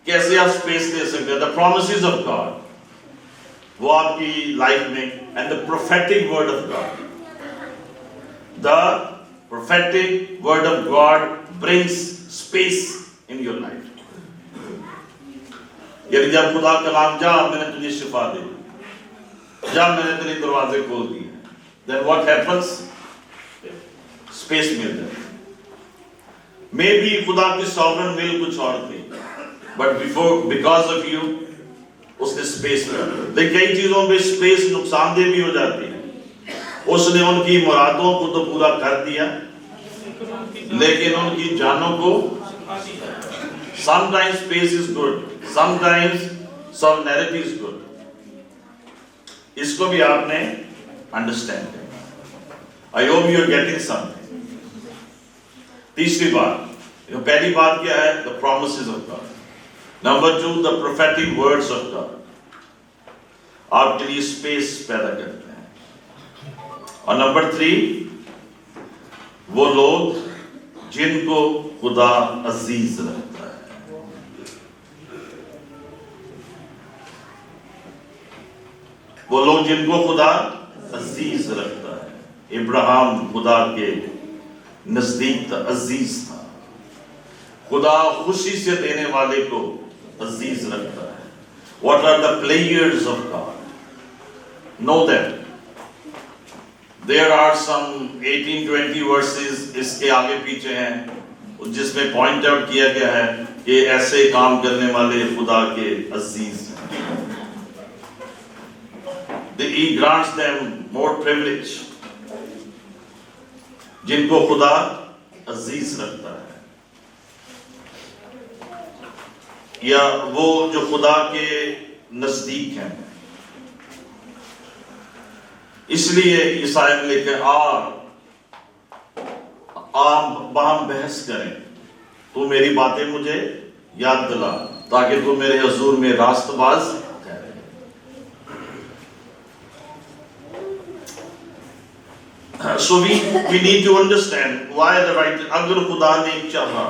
کیسے آپ سپیس لے سکتے ہیں. The promises of God, وہ آپ کی لائف میں, and the prophetic word of God. The prophetic word of God brings space in your life. یعنی جب خدا کلام جا میں نے تجھے شفا دے, جب میں نے تیرے دروازے کھول دیے, then what happens? Space مل جائے. Maybe خدا کی sovereign will کچھ اور تھی, but because of you اس نے space ملا. لیکن کئی چیزوں پہ space نقصان دہ بھی ہو جاتی ہے. اس نے ان کی مرادوں کو تو پورا کر دیا لیکن ان کی جانوں کو. Sometimes space is good, sometimes sovereignty is good. اس کو بھی آپ نے understand کرنا. I hope you are getting something. تیسری بات, پہلی بات کیا ہے؟ The promises of God. Number 2, the prophetic words of God. آپ کے لیے space پیدا کرتے ہیں. اور نمبر 3, وہ لوگ جن کو خدا عزیز رکھتا ہے. وہ لوگ جن کو خدا عزیز رکھتا ہے. ابراہیم خدا کے نزدیک تھا, عزیز تھا. خدا خوشی سے دینے والے کو عزیز رکھتا ہے. What are the players of God? Know them. There are some 18-20 verses اس کے آگے پیچھے ہیں جس میں پوائنٹ آؤٹ کیا گیا ہے کہ ایسے کام کرنے والے خدا کے عزیز ہیں. He grants them more privilege. جن کو خدا عزیز رکھتا ہے, یا وہ جو خدا کے نزدیک ہیں. اس لیے عیسائی میں لکھے باہم بحث کریں، تو میری باتیں مجھے یاد دلا تاکہ تو میرے حضور میں راست باز ٹھہرے۔ So we need to understand why the right. اگر خدا نے چاہا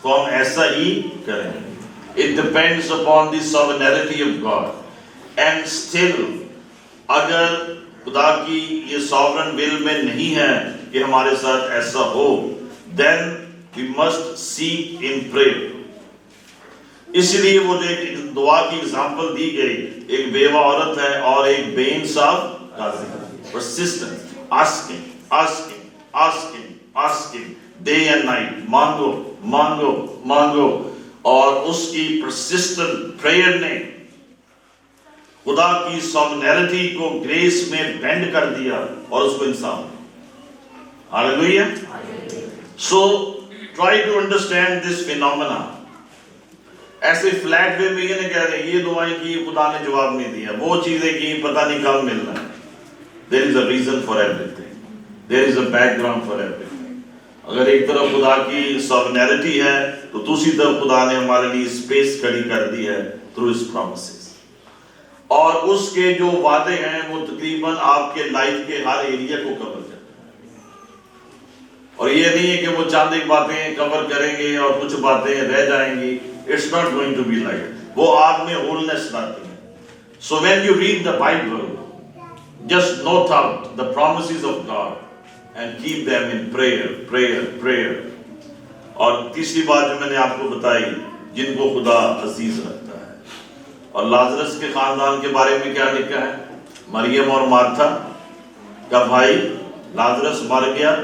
تو ہم ایسا ہی کریں۔ It depends upon the sovereignty of God. And still اگر خدا کی یہ sovereign will میں نہیں ہے کہ ہمارے ساتھ ایسا ہو، then we must seek in prayer. اس لیے وہ جو ایک دعا کی اگزامپل دی گئی، ایک بیوہ عورت ہے اور ایک بے انصاف قاضی ہے۔ persistent asking asking asking asking day and night، مانگو مانگو مانگو، اور اس کی persistent prayer نے خدا کی sovereignty کو گریس میں بینڈ کر دیا اور اس کو انصاف دیا۔ Hallelujah. So try to understand this phenomena. ایسے فلیٹ وے میں یہ نہیں کہہ رہے یہ دعائیں کی خدا نے جواب نہیں دیا، وہ چیزیں کی پتہ نہیں کب ملنا ہے۔ There is a reason for everything. There is a background for everything. اگر ایک طرف خدا کی sovereignty ہے تو دوسری طرف خدا نے ہمارے لیے اسپیس کھڑی کر دی ہے through his promises. اور اس کے جو وعدے ہیں وہ تقریباً آپ کے لائف کے ہر ایریا کو کور کرتے ہیں، اور یہ نہیں ہے کہ وہ چند ایک باتیں کور کریں گے اور کچھ باتیں رہ جائیں گی۔ It's not going to be like that. وہ آپ میں wholeness لاتی ہے۔ So when you read the Bible, just note out the promises of God and keep them in prayer, prayer, prayer. اور تیسری بات جو میں نے آپ کو بتائی، جن کو خدا عزیز رکھتا ہے۔ اور لازرس کے خاندان کے بارے میں کیا لکھا ہے؟ مریم اور مارتھا کا بھائی لازرس مر گیا،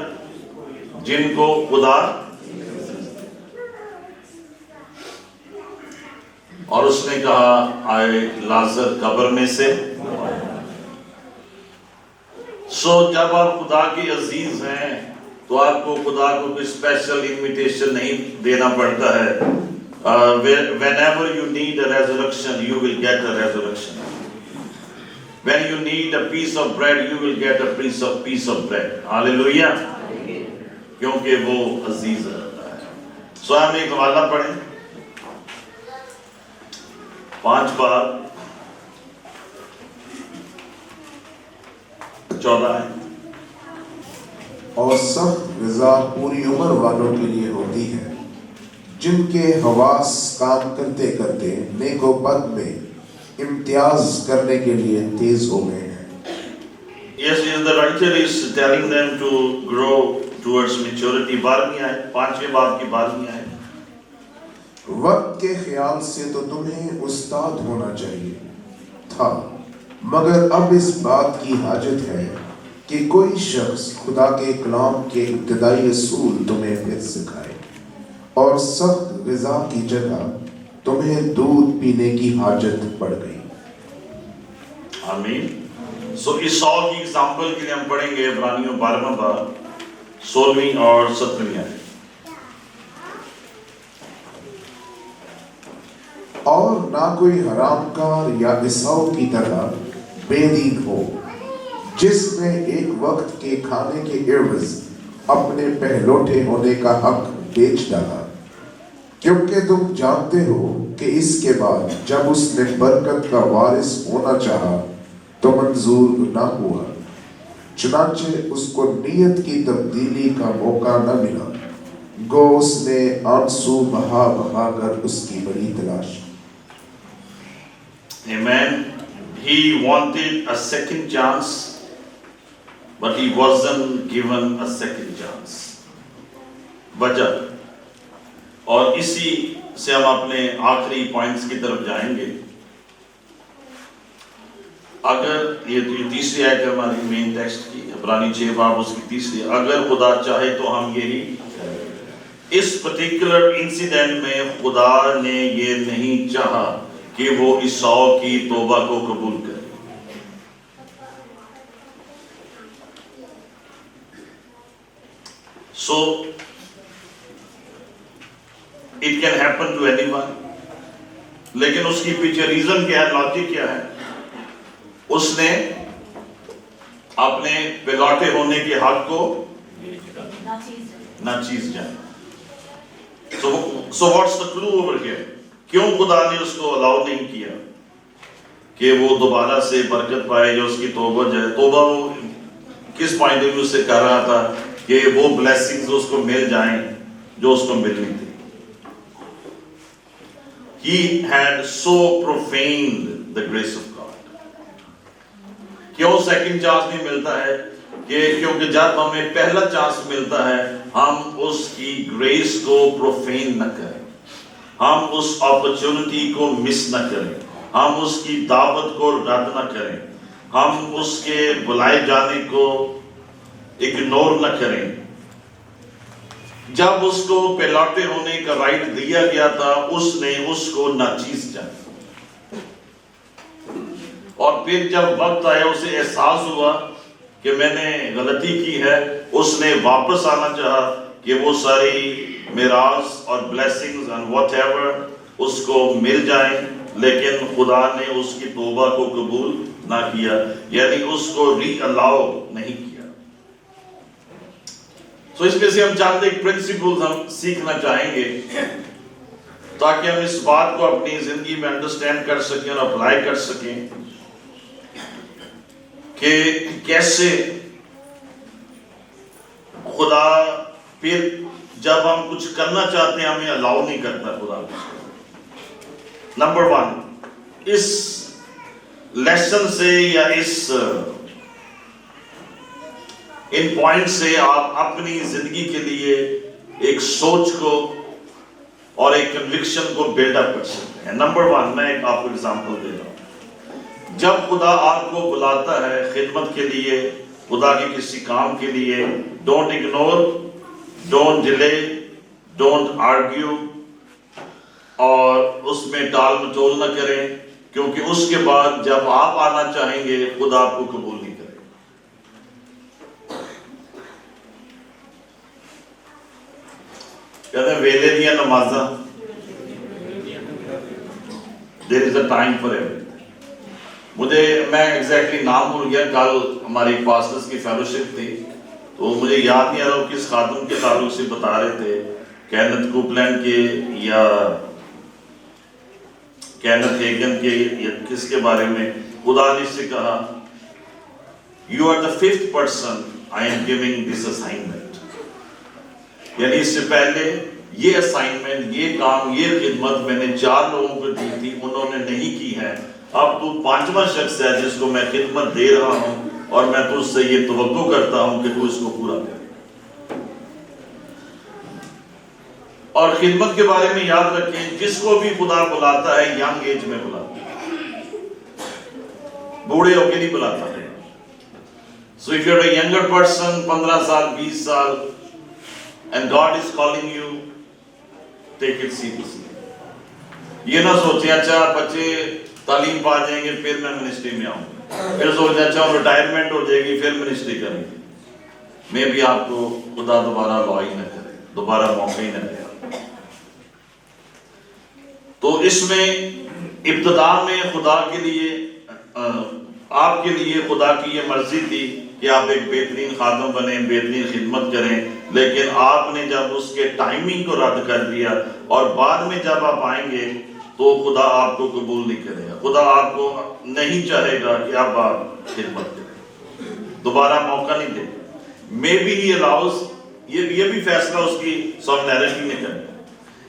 جن کو خدا، اور اس نے کہا آئے لازر قبر میں سے۔ سو جب آپ خدا کی عزیز ہیں تو آپ کو خدا کو کوئی اسپیشل انویٹیشن نہیں دینا پڑتا ہے۔ Whenever you need a resurrection, you will get a resurrection. When you need a piece of bread, you will get a piece of bread. Hallelujah. کیونکہ وہ عزیز رہتا ہے۔ سو ہم ایک حوالہ پڑھیں، 5 بار 14 ہے۔ اور سخت غذا پوری عمر والوں کے لیے ہوتی ہے جن کے حواس کام کرتے کرتے نیک و بد میں امتیاز کرنے کے لیے تیز ہو گئے ہیں۔ Yes, the writer is telling them to grow towards maturity. 12ویں آیت، 5ویں باب کی 12ویں آیت۔ وقت کے خیال سے تو تمہیں استاد ہونا چاہیے تھا، مگر اب اس بات کی حاجت ہے کہ کوئی شخص خدا کے کلام کے ابتدائی اصول تمہیں پھر سکھائے، اور سخت غذا کی جگہ تمہیں دودھ پینے کی حاجت پڑ گئی۔ آمین۔ سو عیسیٰ کی اگزامپل کے لیے ہم پڑھیں گے عبرانیوں 12واں باب 16ویں اور 17ویں آیت۔ اور نہ کوئی حرام کار یا عیسیٰ کی طرح بے دین ہو، جس نے ایک وقت کے کھانے کے عوض اپنے پہلوٹے ہونے کا حق بیچ ڈالا، کیونکہ تم جانتے ہو کہ اس کے بعد جب اس نے برکت کا وارث ہونا چاہا تو منظور نہ ہوا، چنانچہ اس کو نیت کی تبدیلی کا موقع نہ ملا، گو اس نے آنسو بہا بہا کر اس کی بڑی تلاش۔ Amen. He wanted a second chance, but he wasn't given a second chance. وجہ، اور اسی سے ہم اپنے آخری پوائنٹس کی طرف جائیں گے۔ اگر یہ تیسری آیت ہے ہماری مین ٹیکسٹ کی، عبرانی 6 باب اس کی تیسری، اگر خدا چاہے تو ہم یہی کریں۔ اس پرٹیکولر انسیڈنٹ میں خدا نے یہ نہیں چاہا کہ وہ عیسیٰ کی توبہ کو قبول کرے۔ So it can happen to anyone. لیکن اس کی پیچھے ریزن کیا ہے، لاجک کیا ہے؟ اس نے اپنے پلوٹے ہونے کے حق کو نہ چیز جائیں. So what's the clue over here? کیوں خدا نے اس کو الاؤ نہیں کیا کہ وہ دوبارہ سے برکت پائے یا اس کی توبہ جائے؟ توبہ وہ کس پوائنٹ آف ویو سے کر رہا تھا کہ وہ بلیسنگز اس کو مل جائیں جو اس کو ملنی تھی. He had so profaned the grace of God. کیوں سیکنڈ چانس نہیں ملتا ہے؟ کہ کیونکہ جب ہمیں پہلا چانس ملتا ہے ہم اس کی گریس کو پروفین نہ کریں, ہم اس اپرچونٹی کو مس نہ کریں, ہم اس کی دعوت کو رد نہ کریں, ہم اس کے بلائے جانے کو اگنور نہ کریں. جب اس کو پلوٹے ہونے کا رائٹ دیا گیا تھا اس نے اس کو ناچیز جانا, اور پھر جب وقت آیا اسے احساس ہوا کہ میں نے غلطی کی ہے, اس نے واپس آنا چاہا کہ وہ ساری میراث اور بلیسنگز and whatever اس کو مل جائیں, لیکن خدا نے اس کی توبہ کو قبول نہ کیا, یعنی اس کو ری الاؤ نہیں کیا. تو اس میں سے ہم چاہتے ایک پرنسپل ہم سیکھنا چاہیں گے تاکہ ہم اس بات کو اپنی زندگی میں انڈرسٹینڈ کر سکیں اور اپلائی کر سکیں کہ کیسے خدا پھر جب ہم کچھ کرنا چاہتے ہیں ہمیں الاؤ نہیں کرتا خدا. نمبر 1, اس لیسن سے یا ان پوائنٹ سے آپ اپنی زندگی کے لیے ایک سوچ کو اور ایک کنوکشن کو بلڈ اپ کر سکتے ہیں. نمبر 1, میں ایک آپ کو ایگزامپل دے رہا ہوں. جب خدا آپ کو بلاتا ہے خدمت کے لیے, خدا کے کسی کام کے لیے, don't ignore, don't delay, don't argue, اور اس میں ٹال مٹول نہ کریں, کیونکہ اس کے بعد جب آپ آنا چاہیں گے خدا آپ کو قبول نہیں کرے. کہتے ہیں ویلے دیا نمازاں, there is a time for everything. میں ایگزیکٹلی نام بھول گیا, کل ہماری پاسٹرز کی فیلوشپ تھی تو مجھے یاد نہیں آ رہا وہ کس خاتون کے تعلق سے بتا رہے تھے, کینتھ کوپلینڈ کے یا کینتھ ہیگن کے یا کس کے بارے میں. خدا نے اس سے کہا you are the 5th person I am giving this assignment. یعنی اس سے پہلے یہ اسائنمنٹ, یہ کام, یہ خدمت میں نے 4 لوگوں کو دی تھی, انہوں نے نہیں کی ہے. اب تو 5واں شخص ہے جس کو میں خدمت دے رہا ہوں اور میں تجھ سے یہ توقع کرتا ہوں کہ تو اس کو پورا کرے. اور خدمت کے بارے میں یاد رکھیں, جس کو بھی خدا بلاتا ہے ینگ ایج میں بلاتا ہے, بوڑھے ہو کے نہیں بلاتا ہے. So if you're a younger person, 15 سال, 20 سال, and God is calling you, take it seriously. یہ نہ سوچیں اچھا بچے تعلیم پا جائیں گے پھر میں منسٹری میں آؤں گا, پھر سوچیں اچھا ریٹائرمنٹ ہو جائے گی پھر منسٹری کریں گے. میں بھی آپ کو خدا دوبارہ لا ہی نہ کرے, دوبارہ موقع ہی نہ دے. تو اس میں ابتدا میں خدا کے لیے, آپ کے لیے خدا کی یہ مرضی تھی کہ آپ ایک بہترین خادم بنیں, بہترین خدمت کریں, لیکن آپ نے جب اس کے ٹائمنگ کو رد کر دیا اور بعد میں جب آپ آئیں گے تو خدا آپ کو قبول نہیں کرے گا. خدا آپ کو نہیں چاہے گا کہ اب آپ خدمت کریں, دوبارہ موقع نہیں دے. مے بی ہی الاؤز, یہ بھی فیصلہ اس کی سوورینٹی نے کرنا.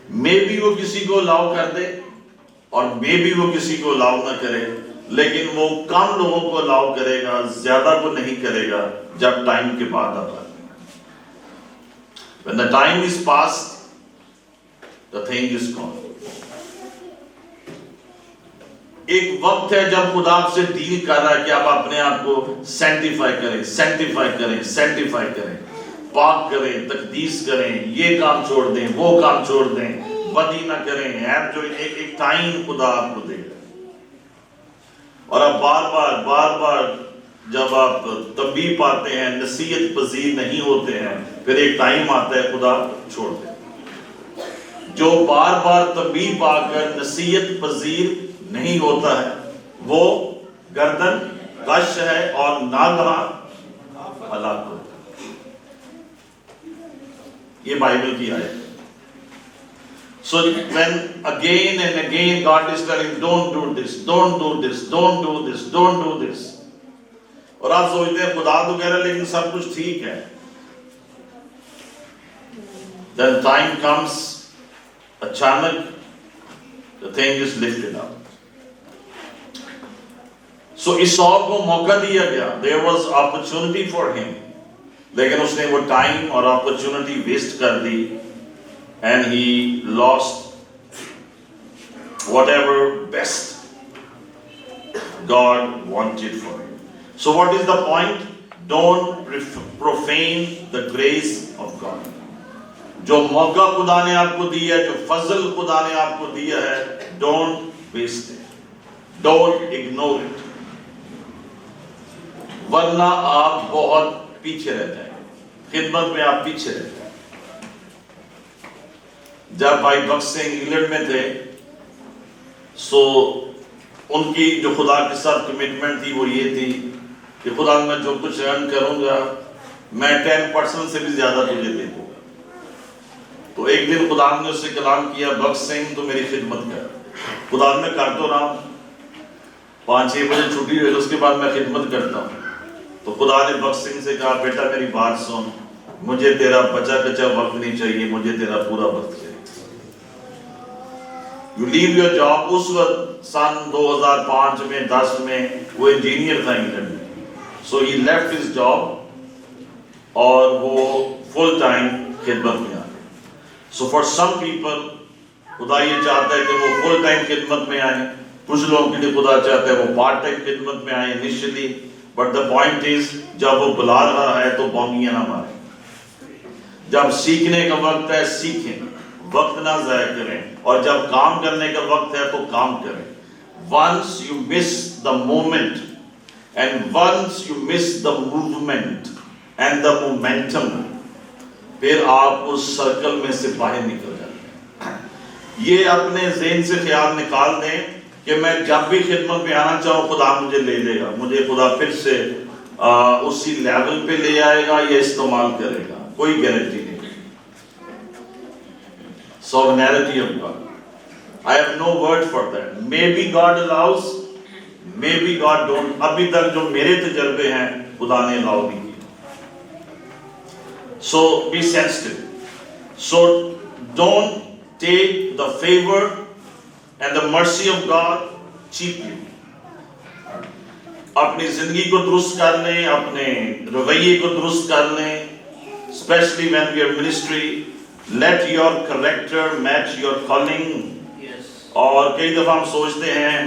مے بی وہ کسی کو الاؤ کر دے اور مے بی وہ کسی کو الاؤ نہ کرے, لیکن وہ کم لوگوں کو الاؤ کرے گا, زیادہ کو نہیں کرے گا جب ٹائم کے بعد آتا ہے. When the time is past, the thing is gone. ایک وقت ہے جب خدا آپ سے ڈیل کر رہا ہے کہ آپ اپنے آپ کو سینٹیفائی کریں, سینٹیفائی کریں, سینٹیفائی کریں, پاک کریں, تقدیس کریں, یہ کام چھوڑ دیں, وہ کام چھوڑ دیں, بدی نہ کریں. جو ایک ٹائم خدا آپ کو دے گا, اور آپ بار بار جب آپ تنبیہ پاتے ہیں, نصیحت پذیر نہیں ہوتے ہیں, پھر ایک ٹائم آتا ہے خدا چھوڑ دے. جو بار بار تنبیہ پا کر نصیحت پذیر نہیں ہوتا ہے وہ گردن کش ہے اور ناگہاں ہلاک ہوگا. یہ بائبل کی آیت ہے. So when again and again God is telling, don't do this, don't do this, don't do this, don't do this. اور آپ سوچتے ہیں خدا تو کہہ رہا ہے لیکن سب کچھ ٹھیک ہے. Then time comes, اچانک the thing is lifted up. So اسحاق کو موقع دیا گیا. There was opportunity for him. لیکن اس نے وہ ٹائم اور opportunity waste کر دی. And he lost whatever best God wanted for him. So what is the point? Don't profane the grace of God. جو موقع خدا نے آپ کو دیا ہے, جو فضل خدا نے آپ کو دیا ہے, don't waste it. Don't ignore it. ورنہ آپ بہت پیچھے رہ جائیں گے. خدمت میں آپ پیچھے رہ جائیں. جب بھائی بخش سنگھ انگلینڈ میں تھے, سو ان کی جو خدا کے ساتھ کمٹمنٹ تھی وہ یہ تھی کہ خدا میں جو کچھ ارن کروں گا میں 10% سے بھی زیادہ تجھے دے دوں گا. تو ایک دن خدا نے اس سے کلام کیا, بخش سنگھ تو میری خدمت کر. خدا میں کر تو رہا ہوں, 5-6 بجے چھٹی ہوئی, اس کے بعد میں خدمت کرتا ہوں. تو خدا نے بخش سنگھ سے کہا, بیٹا میری بات سن, مجھے تیرا بچا کچا وقت نہیں چاہیے, مجھے تیرا پورا وقت چاہیے. You leave your job. اس وقت سن 2005 میں 10 میں وہ انجینئر تھا انگلینڈ میں. So he left his job اور وہ فل ٹائم خدمت میں آ گئے. So for some people خدا یہ چاہتا ہے کہ وہ فل ٹائم خدمت میں آئیں. کچھ لوگوں کے لیے خدا چاہتا ہے وہ پارٹ ٹائم خدمت میں آئیں initially. But the point is جب وہ بلا رہا ہے تو بونگیاں نہ ماریں. جب سیکھنے کا وقت ہے سیکھیں, وقت نہ ضائع کریں, اور جب کام کرنے کا وقت ہے تو کام کریں. Once you miss the moment and once you miss the movement and the momentum, پھر آپ اس سرکل میں سے باہر نکل جاتے ہیں. یہ اپنے ذہن سے خیال نکال دیں کہ میں جب بھی خدمت میں آنا چاہوں خدا مجھے لے لے گا, مجھے خدا پھر سے اسی لیول پہ لے آئے گا یا استعمال کرے گا. کوئی گارنٹی نہیں. Sovereignty of God. I have no word for that. Maybe God allows, maybe God don't. ابھی تک جو میرے تجربے ہیں خدا نے allow نہیں کیا. So be sensitive. So don't take the favor and the mercy of God cheaply. اپنی زندگی کو درست کر لیں, اپنے رویے کو درست کر لیں, especially when we are ministry. Let your character match your calling. Yes. اور کئی دفعہ ہم سوچتے ہیں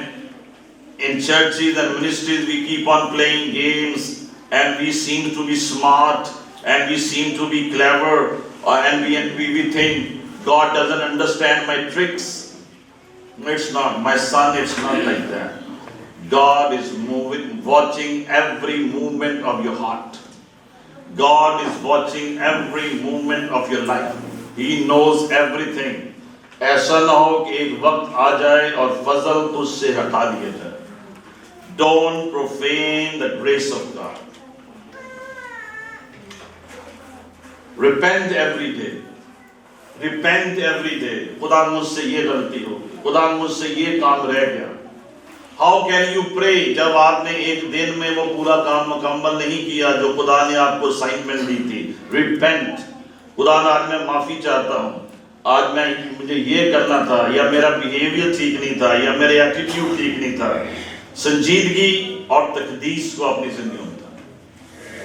in churches and ministries we keep on playing games and we seem to be smart and we seem to be clever and we think God doesn't understand my tricks. It's not, my son, it's not like that. God is watching every movement of your heart. God is watching every movement of your life. He knows everything. ایسا نہ ہو کہ ایک وقت آ جائے اور فضل تجھ سے ہٹا دیا جائے. Don't profane the grace of God. Repent every day. Repent every day. خدا مجھ سے یہ غلطی ہو گئی, خدا مجھ سے یہ کام رہ گیا. How can you pray جب آپ نے ایک دن میں وہ پورا کام مکمل نہیں کیا جو خدا نے آپ کو اسائنمنٹ دی تھی. Repent. خدا آج میں معافی چاہتا ہوں, آج میں مجھے یہ کرنا تھا, یا میرا بیہیویئر ٹھیک نہیں تھا, یا میرے ایٹیٹیوڈ ٹھیک نہیں تھا. سنجیدگی اور تقدیس کو اپنی زندگی میں تھا,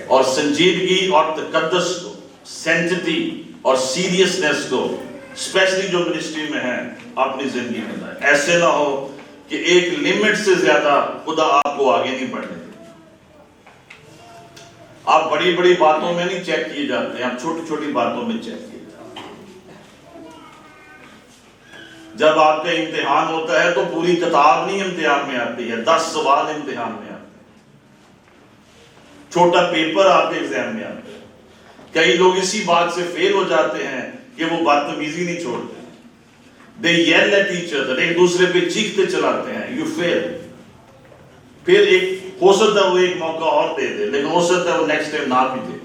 اور سنجیدگی اور تقدس کو, سینٹٹی اور سیریسنس کو, اسپیشلی جو منسٹری میں ہیں, اپنی زندگی میں لائیں. ایسے نہ ہو کہ ایک لمٹ سے زیادہ خدا آپ کو آگے نہیں بڑھنے دے. آپ بڑی بڑی باتوں میں نہیں چیک کیے جاتے ہیں, آپ چھوٹی چھوٹی باتوں میں چیک کیے جاتے ہیں. جب آپ کا امتحان ہوتا ہے تو پوری کتاب نہیں امتحان میں آتی ہے, 10 سوال امتحان میں آتے ہیں, چھوٹا پیپر آپ کے ایگزام میں آتا ہے. کئی لوگ اسی بات سے فیل ہو جاتے ہیں کہ وہ بدتمیزی نہیں چھوڑتے. They yell at each other, ایک دوسرے پہ چیختے چلاتے ہیں. You fail. پھر ایک ہو سکتا ہے وہ ایک موقع اور دے دے، لیکن ہو سکتا ہے وہ نیکسٹ ٹائم نہ بھی دے.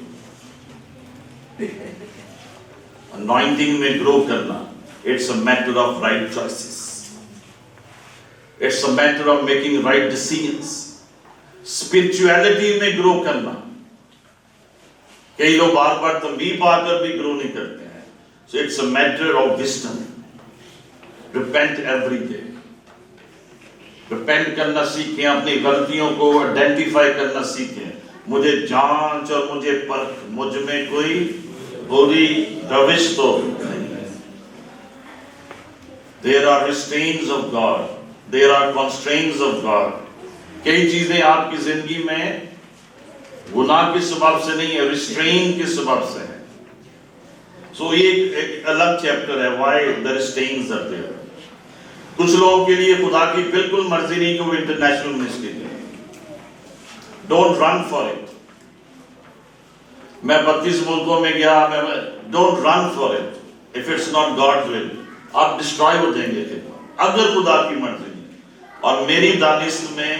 انوائنٹنگ میں گرو کرنا، it's a matter of right choices, it's a matter of making right decisions. Spirituality میں گرو کرنا، کئی لوگ بار بار تنبیہ پا کر بھی گرو نہیں کرتے ہیں. So it's a matter of wisdom. Repent every day. Repent کرنا سیکھیں، اپنی غلطیوں کو آئیڈینٹیفائی کرنا سیکھیں. مجھے جانچ اور مجھے پرکھ، مجھ میں کوئی بری روش تو نہیں ہے. There are restraints of God. There are constraints of God. کئی چیزیں آپ کی زندگی میں گناہ کے سبب سے نہیں ہے، ریسٹرین کے سبب سے ہے. سو یہ ایک الگ چیپٹر ہے، why the restraints are there. کچھ لوگوں کے لیے خدا کی بالکل مرضی نہیں کہ وہ انٹرنیشنل منسٹری کریں. Don't run for it. میں 32 ملکوں میں گیا، don't run for it if it's not God's will. آپ ڈسٹرائے ہو جائیں گے اگر خدا کی مرضی نہیں. اور میری دانست میں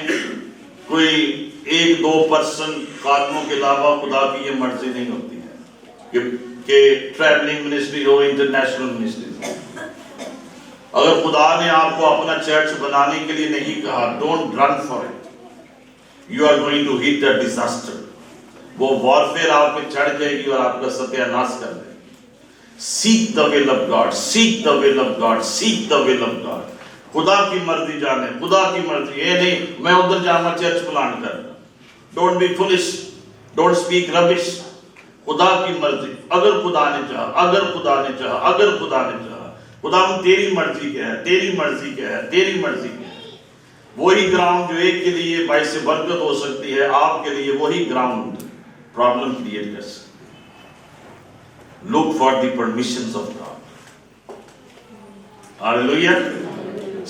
کوئی 1-2% خادموں کے علاوہ خدا کی یہ مرضی نہیں ہوتی ہے کہ ٹریولنگ منسٹری ہو، انٹرنیشنل منسٹری ہو. اگر خدا نے آپ کو اپنا چرچ بنانے کے لیے نہیں کہا، don't run for it. You are going to hit a disaster. وہ وارفیئر آپ پہ چڑھ جائے گی اور آپ کا ستیہ ناش کر دے گی. Seek the will of God, seek the will of God, seek the will of God. خدا کی مرضی جانے، خدا کی مرضی. یہ نہیں میں ادھر جاؤں چرچ پلان کرنا. Don't be foolish, don't speak rubbish. خدا کی مرضی. اگر خدا نے چاہا، اگر خدا نے چاہا، اگر خدا نے چاہا. خدا تیری مرضی کیا ہے، تیری مرضی کیا ہے، تیری مرضی کیا ہے. وہی گراؤنڈ جو ایک کے لیے باعث برکت ہو سکتی ہے، آپ کے لیے وہی گراؤنڈ پرابلم کریٹ کر سکتی. Look for the permissions of God. Hallelujah.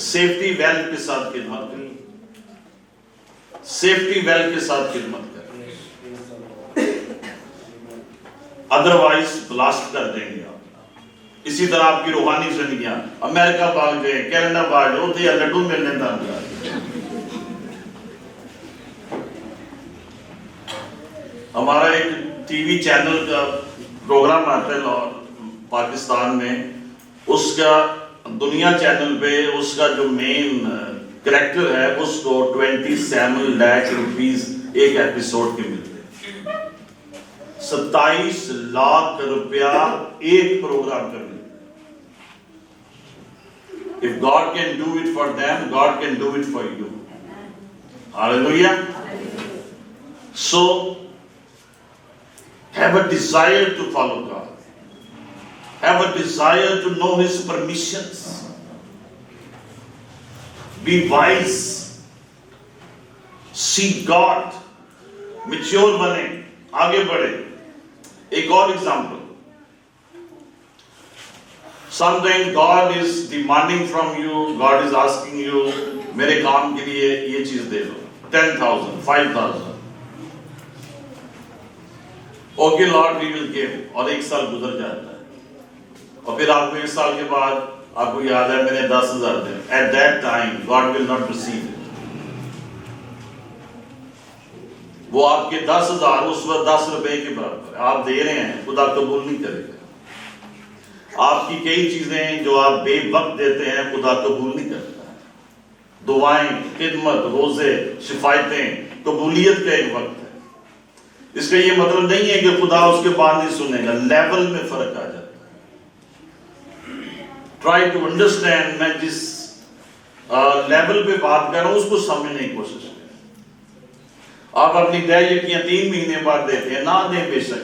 Safety ویل کے ساتھ خدمت کریں، سیفٹی ویل کے ساتھ خدمت کریں، ادروائز بلاسٹ کر دیں گے آپ. اسی طرح آپ کی روحانی زندگیاں امریکہ بھاگ جائے، کینیڈا بھاگ جائے، اتنے لڈو ملنے تھا. ہمارا ایک ٹی وی چینل کا پروگرام آتا ہے پاکستان میں، اس کا دنیا چینل پہ اس کا جو مین کریکٹر ہے اس کو 27 لاکھ روپیز ایک ایپیسوڈ کے ملتے ہیں. 27 لاکھ روپیہ ایک پروگرام کرنے. If God can do it for them, God can do it for you. Hallelujah. So, have a desire to follow God. Have a desire to know His permissions. Be wise. Seek God. Mature بنے، آگے بڑھے. ایک اور example. Sometimes God is demanding from you, God is asking you, میرے کام کے لیے یہ چیز دے دو، 10,000, 5,000. Okay Lord, we will give. اور ایک سال گزر جاتا ہے اور پھر آپ کو ایک سال کے بعد آپ کو یاد ہے میں نے 10,000 دے. At that time God will not receive it. وہ آپ کے 10,000 اس وقت 10 روپے کے برابر آپ دے رہے ہیں، خدا قبول نہیں کرے گا. آپ کی کئی چیزیں جو آپ بے وقت دیتے ہیں خدا قبول نہیں کرتا. دعائیں، خدمت، روزے، شفایتیں، قبولیت کا ایک وقت ہے. اس کا یہ مطلب نہیں ہے کہ خدا اس کے بعد نہیں سنے گا. لیول میں فرق آ جاتا ہے. Try to understand. میں جس لیول پہ بات کر رہا ہوں اس کو سمجھنے کی کوشش کریں. آپ اپنی دہیکیاں 3 مہینے بعد دیتے ہیں، نہ دیں بے شک.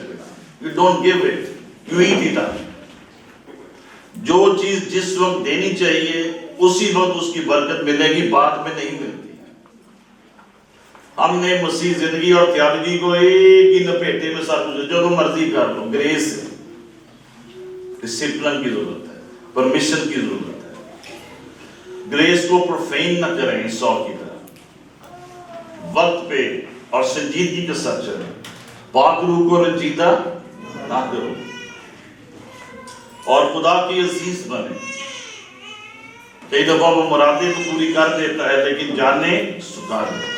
You don't give it, you eat it up. جو چیز جس وقت دینی چاہیے اسی وقت اس کی برکت ملے گی، بعد میں نہیں ملتی. ہم نے مسیح زندگی اور تھیالوجی کو ایک ہی لپیٹے میں سب کچھ جو مرضی کر لو. گریس ہے، ڈسپلن کی ضرورت ہے، پرمیشن کی ضرورت ہے. گریس کو پروفین نہ کریں 100 کی طرح. وقت پہ اور سنجیدگی کے ساتھ چلیں. پاک روح کو رنجیدہ نہ کرو اور خدا کی عزیز بنے. کئی دفعہ وہ مرادیں تو پوری کر دیتا ہے لیکن جانے سکھا دیتا ہے.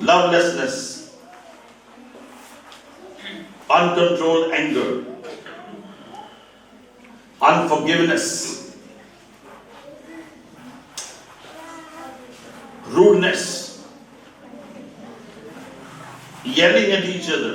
Lovelessness, uncontrolled anger, unforgiveness, rudeness, yelling at each other,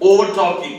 over talking,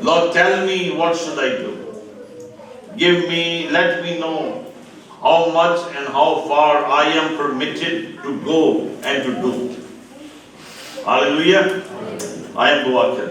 Lord, tell me what should I do. Let me know how much and how far I am permitted to go and to do. Hallelujah. I am dua kar.